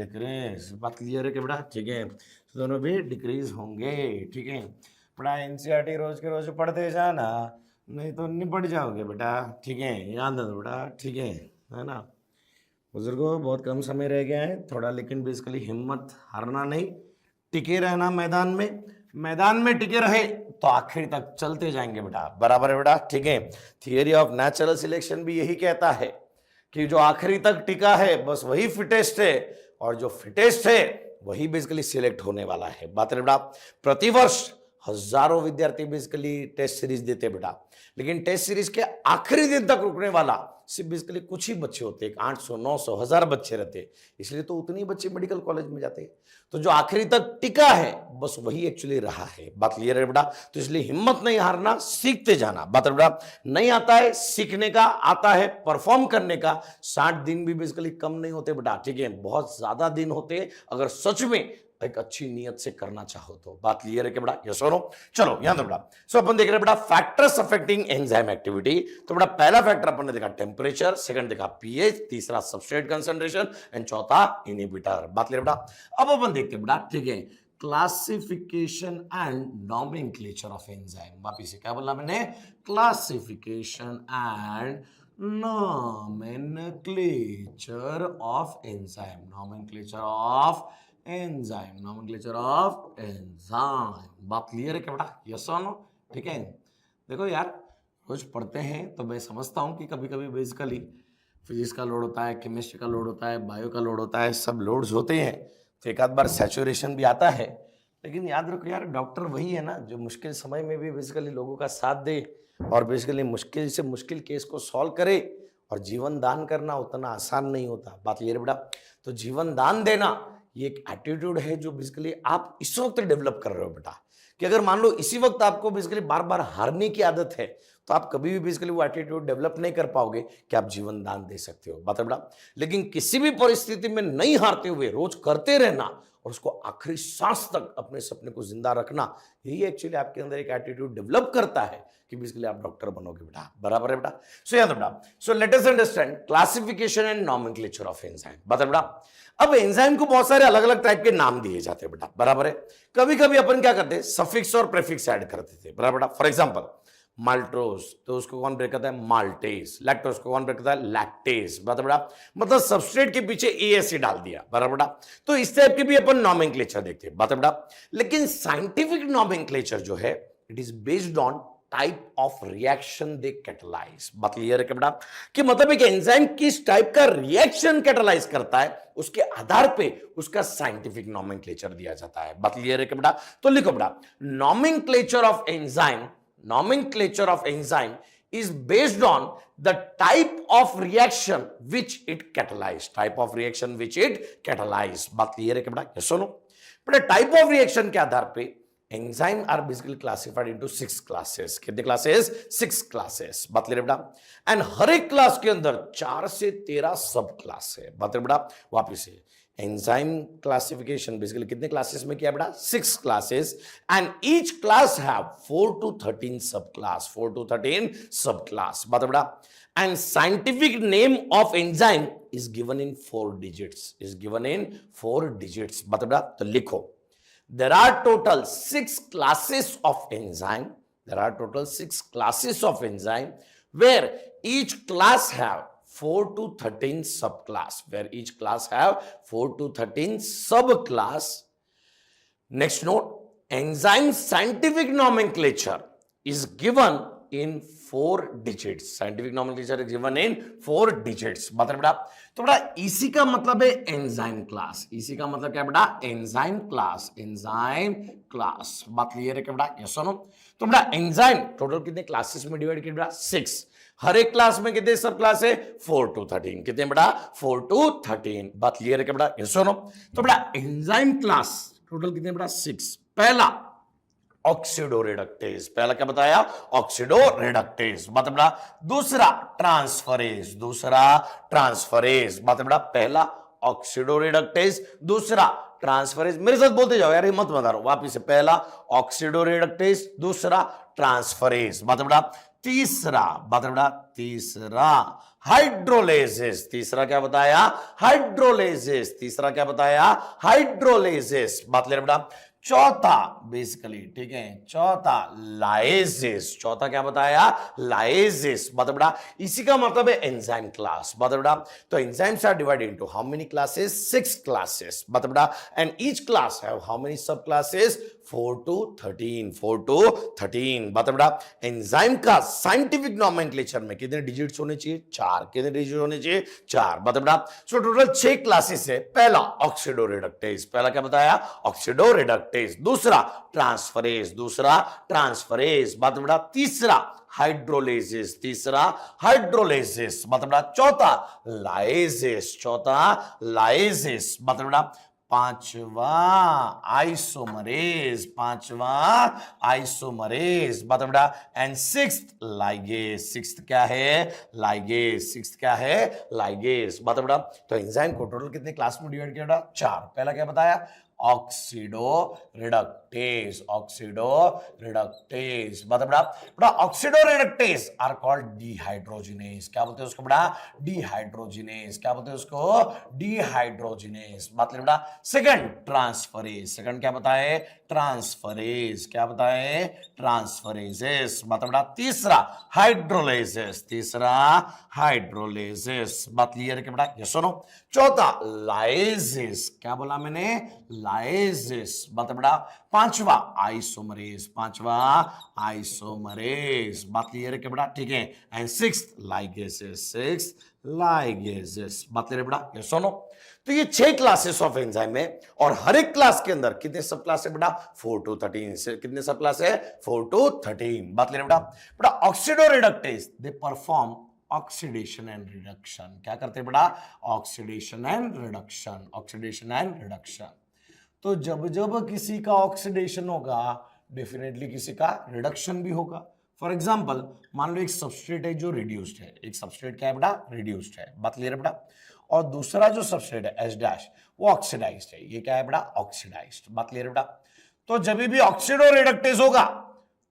डिक्रीज। बात क्लियर है क्या बेटा? ठीक है, दोनों भी डिक्रीज होंगे। ठीक है बेटा, एनसीईआरटी रोज के रोज पढ़ते जाना, नहीं तो निपट जाओगे बेटा। ठीक है, याद रखो बेटा। ठीक है ना बुजुर्गों, बहुत कम समय रह गया है थोड़ा, लेकिन बेसिकली हिम्मत हारना नहीं, टिके रहना मैदान में। मैदान में टिके रहे तो आखिर तक चलते जाएंगे बेटा। बराबर है बेटा? ठीक है, थियरी ऑफ नेचुरल सिलेक्शन भी यही कहता है कि जो आखिरी तक टिका है बस वही फिटेस्ट है, और जो फिटेस्ट है वही बेसिकली सिलेक्ट होने वाला है। बात है बेटा, प्रतिवर्ष हजारों विद्यार्थी बेसिकली टेस्ट सीरीज देते बेटा, लेकिन टेस्ट सीरीज के आखिरी दिन तक रुकने वाला सिर्फ बेसिकली कुछ ही बच्चे होते हैं, 800 900 1000 बच्चे रहते हैं, इसलिए तो उतने ही बच्चे मेडिकल कॉलेज में जाते हैं। तो जो आखिरी तक टिका है बस वही एक्चुअली रहा है। बात क्लियर है बेटा? तो इसलिए हिम्मत नहीं हारना, सीखते जाना। बात है बेटा? नहीं आता है सीखने का, आता है परफॉर्म करने का। 60 दिन भी बेसिकली कम नहीं होते बेटा, ठीक है, बहुत ज्यादा दिन होते हैं अगर सच में एक अच्छी नियत से करना चाहो तो। बात क्लियर है क्या बेटा? यस और नो? चलो यहां बेटा, सो अपन देख रहे हैं बेटा फैक्टर्स अफेक्टिंग एंजाइम एक्टिविटी। तो बेटा पहला फैक्टर अपन ने देखा टेम्परेचर, सेकंड देखा पीएच, तीसरा सबस्ट्रेट कंसंट्रेशन एंड चौथा इनहिबिटर। बात क्लियर बेटा? अब अपन देखते हैं बेटा, ठीक है, classification and nomenclature of enzyme. वापिस से क्या बोला मैंने? Classification and nomenclature of enzyme, nomenclature of enzyme, nomenclature of enzyme। बात क्लियर है क्या बेटा? यस और नो? ठीक है, देखो यार रोज पढ़ते हैं तो मैं समझता हूँ कि कभी कभी बेसिकली फिजिक्स का लोड होता है, केमिस्ट्री का लोड होता है, बायो का लोड होता है, सब लोड्स होते हैं, तो एक आध बार सैचुरेशन भी आता है। लेकिन याद रखो यार, डॉक्टर वही है ना जो मुश्किल समय में भी बेसिकली लोगों का साथ दे और बेसिकली मुश्किल से मुश्किल केस को सॉल्व करे। और जीवन दान करना उतना आसान नहीं होता। बात क्लियर है बेटा? तो जीवन दान देना ये एक एटीट्यूड है जो बेसिकली आप इस वक्त डेवलप कर रहे हो बेटा, कि अगर मान लो इसी वक्त आपको बेसिकली बार बार हारने की आदत है तो आप कभी भी बेसिकली वो एटीट्यूड डेवलप नहीं कर पाओगे कि आप जीवन दान दे सकते हो। बात है बेटा? लेकिन किसी भी परिस्थिति में नहीं हारते हुए रोज करते रहना और उसको आखिरी सांस तक अपने सपने को जिंदा रखना, यही एक्चुअली आपके अंदर एक एटीट्यूड डेवलप करता है कि बेसिकली आप डॉक्टर बनोगे बेटा। बराबर है बेटा? सो याद बेटा, so let us understand classification and nomenclature of enzyme. बात है बेटा? अब एंजाइम को बहुत सारे अलग अलग टाइप के नाम दिए जाते हैं बेटा, बराबर है? कभी कभी अपन क्या करते हैं, सफिक्स और प्रेफिक्स ऐड करते थे, बराबर बेटा? फॉर एग्जांपल माल्टोज, तो उसको कौन ब्रेक करता है? माल्टेज। लैक्टोज को कौन ब्रेक करता है? लैक्टेज। बात है बेटा? मतलब सबस्ट्रेट के पीछे एएससी डाल दिया, बराबर बेटा? तो इस टाइप के भी अपन नॉमेनक्लेचर देखते हैं। बात है बेटा? लेकिन साइंटिफिक नॉमेनक्लेचर जो है it is based on type of reaction they catalyse. बात क्लियर है क्या बेटा? कि मतलब एक एंजाइम किस टाइप का रिएक्शन कैटालाइज करता है उसके आधार पे उसका साइंटिफिक नॉमेनक्लेचर दिया जाता है। बात क्लियर है क्या बेटा? तो लिखो बेटा, nomenclature of enzyme, nomenclature of enzyme is based on the type of reaction which it catalyze, type of reaction which it catalyze। बात क्लियर है क्या बेटा? यस और नो? बेटा टाइप ऑफ रिएक्शन के आधार पे enzyme are basically classified into 6 classes. कितने क्लासेस? 6 क्लासेस। बात क्लियर है बेटा? एंड हर एक क्लास के अंदर 4 से 13 सब क्लास है। बात है बेटा? वापिस से एंजाइम क्लासिफिकेशन बेसिकली कितने क्लासेस में किया बेटा? 6 classes and each class have 4 to 13 सब क्लास, 4 to 13 सब क्लास। बात है बेटा? And scientific name of enzyme is given in 4 digits, is given in 4 digits. बात है बेटा? तो लिखो, there are total 6 classes of enzyme, there are total 6 classes of enzyme where each class have 4 to 13 subclass, where each class have 4 to 13 subclass. Next note, enzyme scientific nomenclature is given in 4 digits, scientific nomenclature is given in 4 digits। बात है बेटा? तो बेटा इसी का मतलब है enzyme class, इसी का मतलब क्या बेटा? Enzyme class, enzyme class. बात क्लियर है क्या बेटा? यस और नो? तो बेटा एंजाइम टोटल कितने क्लासेस में डिवाइड किया बेटा? 6। हर एक क्लास में कितने सब क्लास है? 4 to 13। कितने बेटा? 4 to 13। बात क्लियर है क्या बेटा? यस और नो? तो बेटा एंजाइम क्लास टोटल कितने बेटा? 6। पहला ऑक्सीडोरेडक्टेज, पहला क्या बताया? ऑक्सीडोरेडक्टेज। बात है बेटा? दूसरा ट्रांसफरेज, दूसरा ट्रांसफरेज। बात है बेटा? पहला ऑक्सीडोरेडक्टेज, दूसरा ट्रांसफरेज। मेरे साथ बोलते जाओ यार, हिम्मत बता रहा हूं। वापिस से, पहला ऑक्सीडोरेडक्टेज, दूसरा ट्रांसफरेज। बात है बेटा? तीसरा, बात है बेटा? तीसरा हाइड्रोलेसिस। तीसरा क्या बताया? हाइड्रोलेसिस। तीसरा क्या बताया? हाइड्रोलेसिस। बात क्लियर बेटा? चौथा बेसिकली, ठीक है, चौथा लाइसिस। चौथा क्या बताया? लाइसिस। बात बेटा? इसी का मतलब है एंजाइम क्लास। बात बेटा? तो enzymes are divided into how many classes? 6 classes. बात बेटा? And each class have how many sub classes? 4 to 13, 4 to 13। बात बेटा? एंजाइम का साइंटिफिक नॉमेनक्लेचर में कितने डिजिट्स होने चाहिए? 4। कितने डिजिट होने चाहिए? 4। बात बेटा? सो टोटल 6 क्लासेस है। पहला ऑक्सीडोरेडक्टेज, पहला क्या बताया? ऑक्सीडोरेडक्टेज। रिडक्टेज, दूसरा ट्रांसफरेज, दूसरा ट्रांसफरेज, बात बेटा तीसरा हाइड्रोलेसिस, तीसरा हाइड्रोलेसिस, मतलब बेटा चौथा लाइसिस, चौथा लाइसिस, मतलब बेटा पांचवा आइसोमरेज, पांचवा आइसोमरेज, मतलब बेटा एंड सिक्स्थ लाइगेज, सिक्स्थ क्या है लाइगेज, सिक्स्थ क्या है लाइगेज, मतलब बेटा तो एंजाइम को टोटल कितने क्लास में डिवाइड किया बेटा चार। पहला क्या बताया ऑक्सीडो रिडक्टेज, ऑक्सीडो रिडक्टेज, मतलब बेटा oxidoreductase are called dehydrogenase, क्या बोलते हैं उसको बेटा डिहाइड्रोजिनेज, क्या बोलते हैं उसको डिहाइड्रोजिनेज, मतलब बेटा सेकंड ट्रांसफरेज, सेकंड क्या बताए ट्रांसफरेज, क्या बताए ट्रांसफरेजेस, मतलब बेटा तीसरा हाइड्रोलेसिस, तीसरा हाइड्रोलेसिस, बात क्लियर है क्या बेटा ये सुनो। चौथा लाइसिस, क्या बोला मैंने लाइसिस, मतलब बेटा पांचवा आइसोमरेज, पांचवा आइसोमरेज, बात क्लियर है क्या बेटा ठीक है। एंड सिक्स्थ लाइगेसिस, सिक्स्थ लाइगेसिस, बात क्लियर है बेटा ये सुनो। तो ये 6 क्लासेस ऑफ एंजाइम है और हर एक क्लास के अंदर कितने सब क्लास है बेटा 4 to 13 से कितने सब क्लास है 4 to 13, बात क्लियर बेटा। बेटा oxido reductase they perform oxidation and reduction, क्या करते हैं बेटा oxidation and reduction, oxidation and reduction. तो जब जब किसी का ऑक्सीडेशन होगा डेफिनेटली किसी का रिडक्शन भी होगा। फॉर एग्जांपल मान लो एक सबस्ट्रेट है जो रिड्यूस्ड है, एक सबस्ट्रेट क्या है बेटा रिड्यूस्ड है, बात क्लियर है बेटा। और दूसरा जो सबस्ट्रेट है एच डैश वो ऑक्सीडाइज्ड है, ये क्या है बेटा ऑक्सीडाइज्ड, बात क्लियर है बेटा। तो जब भी ऑक्सीडो रिडक्टेज होगा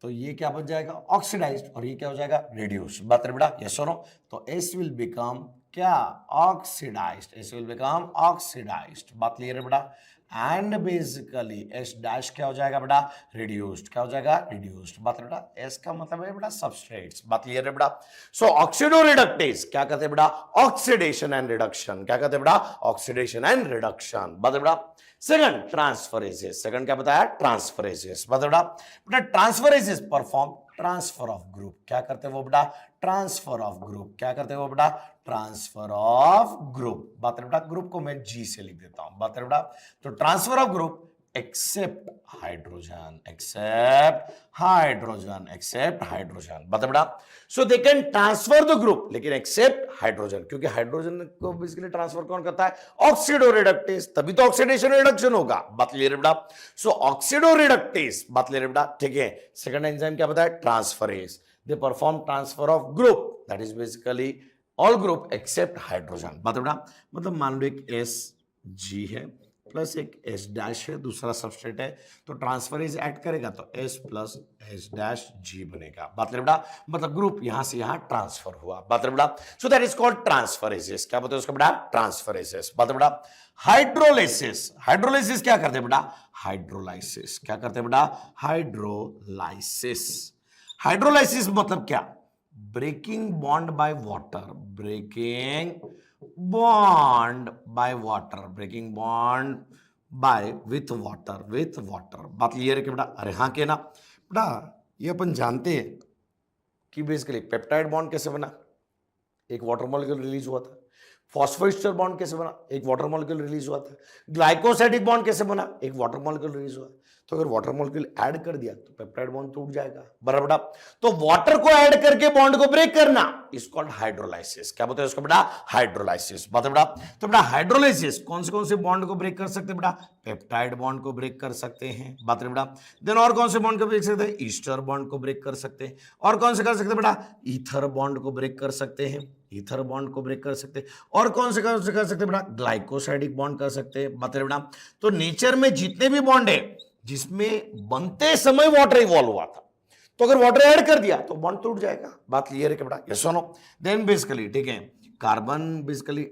तो ये क्या बन जाएगा ऑक्सीडाइज्ड और ये क्या हो जाएगा रिड्यूस्ड, बात क्लियर बेटा यस और नो। तो एस विल बिकम क्या oxidised, S will become oxidised, बात क्लियर है बेटा। एंड बेसिकली एस डैश क्या हो जाएगा बेटा रिड्यूस्ड, क्या हो जाएगा रिड्यूस्ड, बात बेटा एस का मतलब है बेटा सबस्ट्रेट्स, बात क्लियर है बेटा। सो ऑक्सीडो रिडक्टेज क्या कहते हैं बेटा ऑक्सीडेशन एंड रिडक्शन, क्या कहते हैं बेटा ऑक्सीडेशन एंड रिडक्शन, बात बेटा। सेकंड ट्रांसफरेजेस, सेकंड क्या बताया ट्रांसफरेजेस, बात बेटा transferases perform transfer of group, क्या करते हैं वो बेटा ट्रांसफर ऑफ ग्रुप, क्या करते हैं वो बेटा ट्रांसफर ऑफ ग्रुप, बात बेटा ग्रुप को मैं जी से लिख देता हूं, बात बेटा। तो transfer of group except hydrogen, except hydrogen, except hydrogen, बता बेटा। So they can transfer the group लेकिन एक्सेप्ट हाइड्रोजन, क्योंकि हाइड्रोजन को बेसिकली ट्रांसफर कौन करता है ऑक्सीडो रिडक्टेज, तभी तो ऑक्सीडेशन रिडक्शन होगा, बात क्लियर है बेटा। सो ऑक्सीडो रिडक्टेज, बात क्लियर है बेटा ठीक है। सेकंड एंजाइम क्या बताया transferase, they perform transfer of group that is basically all group except hydrogen, बात बेटा। मतलब मान लो एक एस जी है प्लस एक एस डैश है, दूसरा सबस्ट्रेट है, तो ट्रांसफरेज ऐड करेगा तो एस प्लस एस डैश जी बनेगा, बात बेटा। मतलब ग्रुप यहां से यहां ट्रांसफर हुआ, बात बेटा। So that is called transferases, क्या बोलते हैं उसको बेटा ट्रांसफरेजेस, बात बेटा। हाइड्रोलाइसिस, हाइड्रोलाइसिस क्या करते हैं बेटा हाइड्रोलाइसिस, क्या करते हैं बेटा हाइड्रोलाइसिस। हाइड्रोलाइसिस मतलब क्या breaking bond by water, breaking bond by water, breaking bond by with water, with water, बात क्लियर है कि बेटा। अरे हाँ के ना बेटा, ये अपन जानते हैं कि बेसिकली पेप्टाइड बॉन्ड कैसे बना, एक वाटर मॉलिक्यूल रिलीज हुआ था। फॉस्फोएस्टर बॉन्ड कैसे बना, एक वाटर मॉलिक्यूल रिलीज हुआ था। ग्लाइकोसाइडिक बॉन्ड कैसे बना, एक वाटर मॉलिक्यूल रिलीज हुआ। तो अगर वाटर मॉलिक्यूल ऐड कर दिया तो पेप्टाइड बॉन्ड टूट जाएगा, बराबर। तो वाटर को ऐड करके बॉन्ड को ब्रेक करना इज कॉल्ड हाइड्रोलाइसिस, क्या बोलते हैं उसको बेटा हाइड्रोलाइसिस, बता बेटा। तो बेटा हाइड्रोलाइसिस कौन से बॉन्ड को ब्रेक कर सकते हैं बेटा पेप्टाइड बॉन्ड को ब्रेक कर सकते हैं, बात बेटा। देन और कौन से बॉन्ड को ब्रेक सकते हैं ईस्टर बॉन्ड को ब्रेक कर सकते हैं। और कौन से कर सकते हैं बेटा ईथर बॉन्ड को ब्रेक कर सकते हैं, ईथर बॉन्ड को ब्रेक कर सकते हैं। और कौन से कर सकते हैं बेटा ग्लाइकोसाइडिक बॉन्ड कर सकते हैं, बात बेटा। तो नेचर में जितने भी बॉन्ड है जिसमें बनते समय वाटर इवॉल्व हुआ था, तो अगर वाटर ऐड कर दिया तो बॉन्ड टूट जाएगा, बात क्लियर है कि बेटा यस और नो। देन बेसिकली ठीक है कार्बन बेसिकली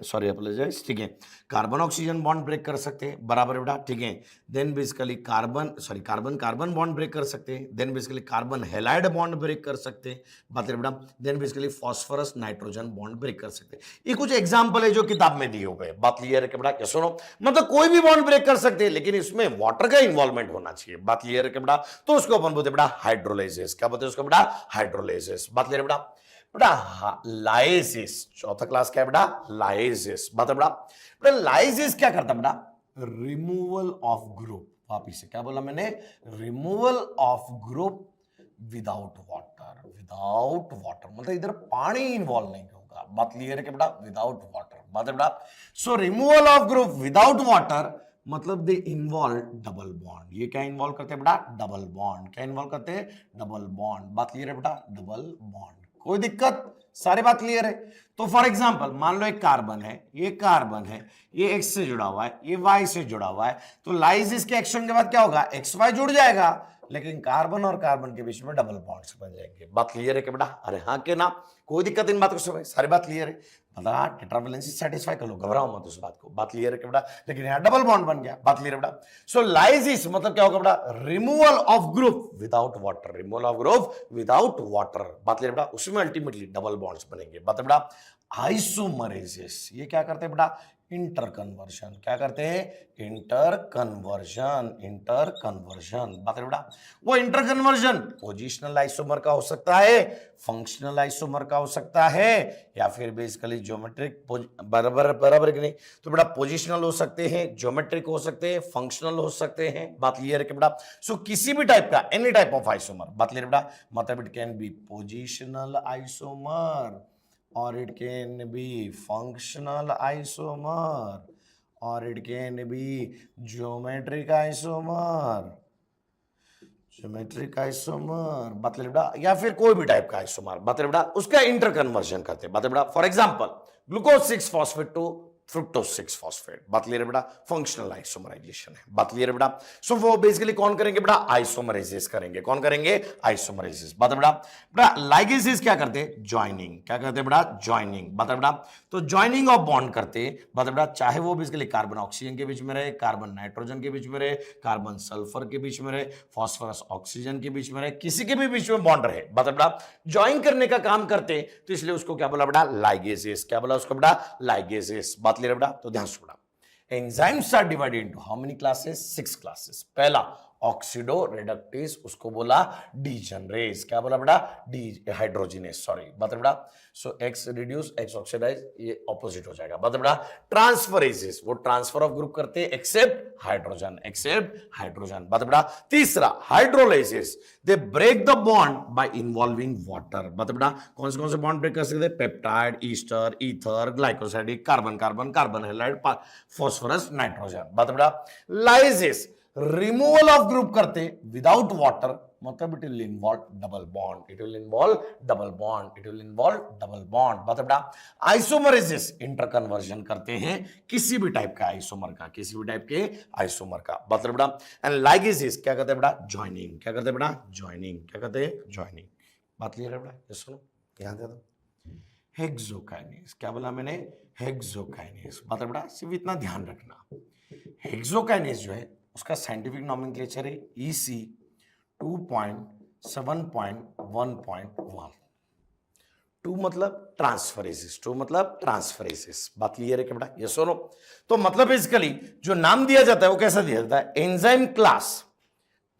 सॉरी अपोलोजाइज ठीक है, कार्बन ऑक्सीजन बॉन्ड ब्रेक कर सकते हैं, बराबर बेटा ठीक है। Then basically carbon bond break कर सकते हैं। Then basically carbon halide bond break कर सकते हैं, बात है बेटा। Then basically phosphorus nitrogen bond break कर सकते हैं। ये कुछ एग्जांपल है जो किताब में दिए हुए, बात क्लियर है कि बेटा यस और नो। मतलब कोई भी बॉन्ड ब्रेक कर सकते हैं लेकिन इसमें वाटर का इन्वॉल्वमेंट होना चाहिए, बात क्लियर है कि बेटा। तो उसको अपन बोलते हैं बेटा हाइड्रोलाइसिस, क्या बोलते हैं उसको बेटा हाइड्रोलाइसिस, बात क्लियर है बेटा। बेटा लाइसिस चौथा क्लास क्या है बेटा लाइसिस, बता बेटा। लाइसिस क्या करता है बेटा रिमूवल ऑफ ग्रुप, वापिस से क्या बोला मैंने, removal of group without water, without water मतलब इधर पानी इन्वॉल्व नहीं होगा, बात क्लियर है कि बेटा, विदाउट वाटर, बात है बेटा। सो removal of group without water मतलब दे इन्वॉल्व डबल बॉन्ड। ये क्या इन्वॉल्व करते हैं बेटा, डबल बॉन्ड। क्या इन्वॉल्व करते हैं, डबल बॉन्ड। बात क्लियर है बेटा, डबल बॉन्ड। कोई दिक्कत, सारी बात क्लियर है। तो फॉर एग्जांपल मान लो एक कार्बन है, ये कार्बन है, ये एक्स से जुड़ा हुआ है, ये वाई से जुड़ा हुआ है, तो लाइसिस के एक्शन के बाद क्या होगा, एक्स वाई जुड़ जाएगा, लेकिन कार्बन और कार्बन के बीच में डबल बॉन्ड्स बन जाएंगे। बात क्लियर है कि बेटा, अरे हाँ के ना, कोई दिक्कत इन बातों से, सारी बात क्लियर है। मतलब टेट्रावैलेंसी सेटिस्फाई कर लो, घबराओ मत उस बात को, बात क्लियर है कि बेटा, लेकिन यहाँ डबल बॉन्ड बन गया, बात क्लियर है बेटा। सो लाइसिस मतलब क्या होगा बेटा, removal of group without water, removal of group without water, बात क्लियर बेटा, उसमें अल्टीमेटली डबल बॉन्ड्स बनेंगे। बात है बेटा। आइसोमरेसिस ये क्या करते हैं बेटा, इंटर कन्वर्जन। क्या करते हैं, इंटर कन्वर्जन, इंटर कन्वर्जन। बात है बेटा, वो इंटर कन्वर्जन पोजिशनल आइसोमर का हो सकता है, फंक्शनल आइसोमर का हो सकता है, या फिर बेसिकली ज्योमेट्रिक, बराबर बराबर कि नहीं, तो बेटा पोजिशनल हो सकते हैं, ज्योमेट्रिक हो सकते हैं, फंक्शनल हो सकते हैं। बात क्लियर है कि बेटा, सो किसी भी टाइप का, एनी टाइप ऑफ आइसोमर, बात क्लियर है बेटा, मतलब it can be positional isomer, or it can be functional isomer, or it can be geometric isomer, geometric isomer, बात ले बेटा, या फिर कोई भी टाइप का आइसोमर, बात ले बेटा, उसका इंटर कन्वर्जन करते हैं। बात ले बेटा, for example glucose 6 phosphate to fructose 6 phosphate, बात क्लियर है बेटा, फंक्शनल आइसोमराइजेशन है, बात क्लियर है बेटा। सो वो बेसिकली कौन करेंगे बेटा, आइसोमरेसिस करेंगे, कौन करेंगे, आइसोमरेसिस। बात है बेटा, बेटा लाइगेसिस क्या करते हैं, ज्वाइनिंग, क्या करते हैं बेटा, ज्वाइनिंग, बात है बेटा, तो ज्वाइनिंग ऑफ बॉन्ड करते हैं, बात है बेटा, चाहे वो बेसिकली कार्बन ऑक्सीजन के बीच में रहे, कार्बन नाइट्रोजन के बीच में रहे, कार्बन सल्फर के बीच में रहे, फास्फोरस ऑक्सीजन के बीच में रहे, किसी के भी बीच में बॉन्ड रहे, बात है बेटा, ज्वाइन करने का काम करते हैं, तो इसलिए उसको क्या बोला बेटा, लाइगेसिस। क्या बोला उसको बेटा, लाइगेसिस। बात क्लियर है बेटा, तो ध्यान से बेटा, enzymes are divided into how many classes, 6 classes. पहला ऑक्सीडो रेडक्टेज, उसको बोला डीजनरेज। क्या बोला बेटा, डी हाइड्रोजिनेस, सॉरी, बात है बेटा। सो एक्स रिड्यूस, एक्स ऑक्सीडाइज, ये ऑपोजिट हो जाएगा, बात है बेटा। ट्रांसफरेसिस, वो ट्रांसफर ऑफ ग्रुप करते हैं एक्सेप्ट हाइड्रोजन, एक्सेप्ट हाइड्रोजन, बात है बेटा। तीसरा hydrolysis, they break the bond by involving water, बात है बेटा। कौन से बॉन्ड ब्रेक कर सकते हैं, peptide, Easter, ether, glycoside, carbon carbon, carbon halide, phosphorus, nitrogen, बात है बेटा। लाइसिस रिमूवल ऑफ ग्रुप करते विदाउट वाटर, मतलब it will involve double bond, it will involve double bond, it will involve double bond, बात है बेटा। आइसोमरेसिस inter conversion करते हैं किसी भी टाइप का आइसोमर का, किसी भी टाइप के आइसोमर का, बात है बेटा। एंड लाइगेसिस क्या करते हैं बेटा, ज्वाइनिंग। क्या करते हैं बेटा, ज्वाइनिंग। क्या करते हैं, ज्वाइनिंग। बात क्लियर है बेटा, ये सुनो, ध्यान दे दो। हेक्सोकाइनेस, क्या बोला मैंने, हेक्सोकाइनेस, बात है बेटा, सिर्फ इतना ध्यान रखना, हेक्सोकाइनेस जो है उसका साइंटिफिक नॉमेनक्लेचर है EC 2.7.1.1। 2 मतलब ट्रांसफरेसिस, 2 मतलब ट्रांसफरेसिस, बात क्लियर है क्या बेटा, ये सुनो। तो मतलब बेसिकली जो नाम दिया जाता है वो कैसा दिया जाता है, एंजाइम क्लास,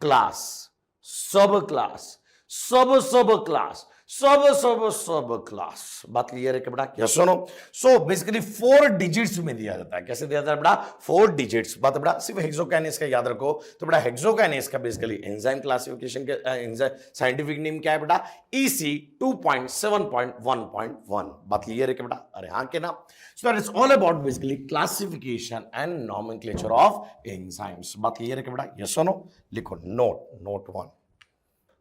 क्लास, सब क्लास, सब सब क्लास, सब सब सब क्लास, बात क्लियर है कि बेटा, यस सुनो। सो बेसिकली 4 डिजिट्स में दिया जाता है, कैसे दिया जाता है बेटा, 4 डिजिट्स, बात बेटा। सिर्फ हेक्सोकाइनेस का याद रखो, तो बेटा हेक्सोकाइनेस का बेसिकली एंजाइम क्लासिफिकेशन के साइंटिफिक नेम क्या है बेटा, EC 2.7.1.1, बात क्लियर है कि बेटा, अरे हाँ के ना। So that is all about basically classification and nomenclature of enzymes, बात क्लियर है कि बेटा, यस सुनो। लिखो नोट 1।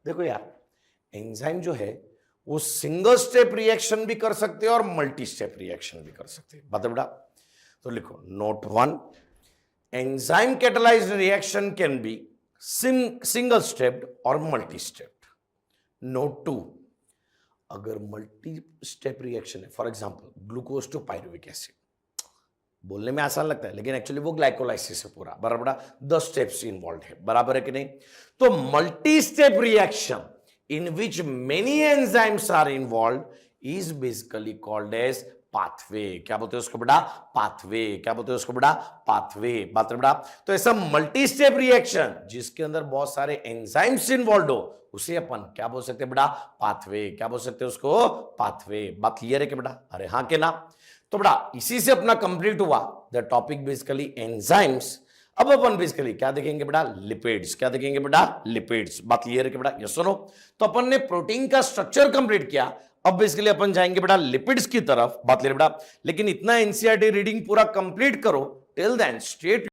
देखो यार, एंजाइम जो है वो सिंगल स्टेप रिएक्शन भी कर सकते हैं और मल्टी स्टेप रिएक्शन भी कर सकते हैं, बता बेटा। तो लिखो note 1, enzyme catalysed reaction can be single stepped और मल्टी स्टेप्ड। नोट 2, अगर मल्टी स्टेप रिएक्शन है, for example glucose to pyruvic acid, बोलने में आसान लगता है लेकिन एक्चुअली वो ग्लाइकोलाइसिस है पूरा, बराबर 10 स्टेप्स इन्वॉल्व है, बराबर है कि नहीं। तो multi step reaction in which many enzymes are involved is basically called as pathway। क्या बोलते हैं उसको बेटा, पाथवे। क्या बोलते हैं उसको बेटा, पाथवे, बात बेटा। तो ऐसा मल्टी स्टेप रिएक्शन जिसके अंदर बहुत सारे एंजाइम्स इन्वॉल्व हो उसे अपन क्या बोल सकते हैं बेटा, पाथवे। क्या बोल सकते हैं उसको, पाथवे। बात क्लियर है कि बेटा, अरे हाँ के ना। तो बेटा इसी से अपना कंप्लीट हुआ द टॉपिक बेसिकली एंजाइम्स। अब अपन बेसिकली क्या देखेंगे बेटा, लिपिड्स। क्या देखेंगे बेटा, लिपिड्स। बात क्लियर है कि बेटा, यस सुनो। तो अपन ने प्रोटीन का स्ट्रक्चर कंप्लीट किया, अब बेसिकली अपन जाएंगे बेटा लिपिड्स की तरफ। बात क्लियर बेटा, लेकिन इतना एनसीईआरटी रीडिंग पूरा कंप्लीट करो। Till then stay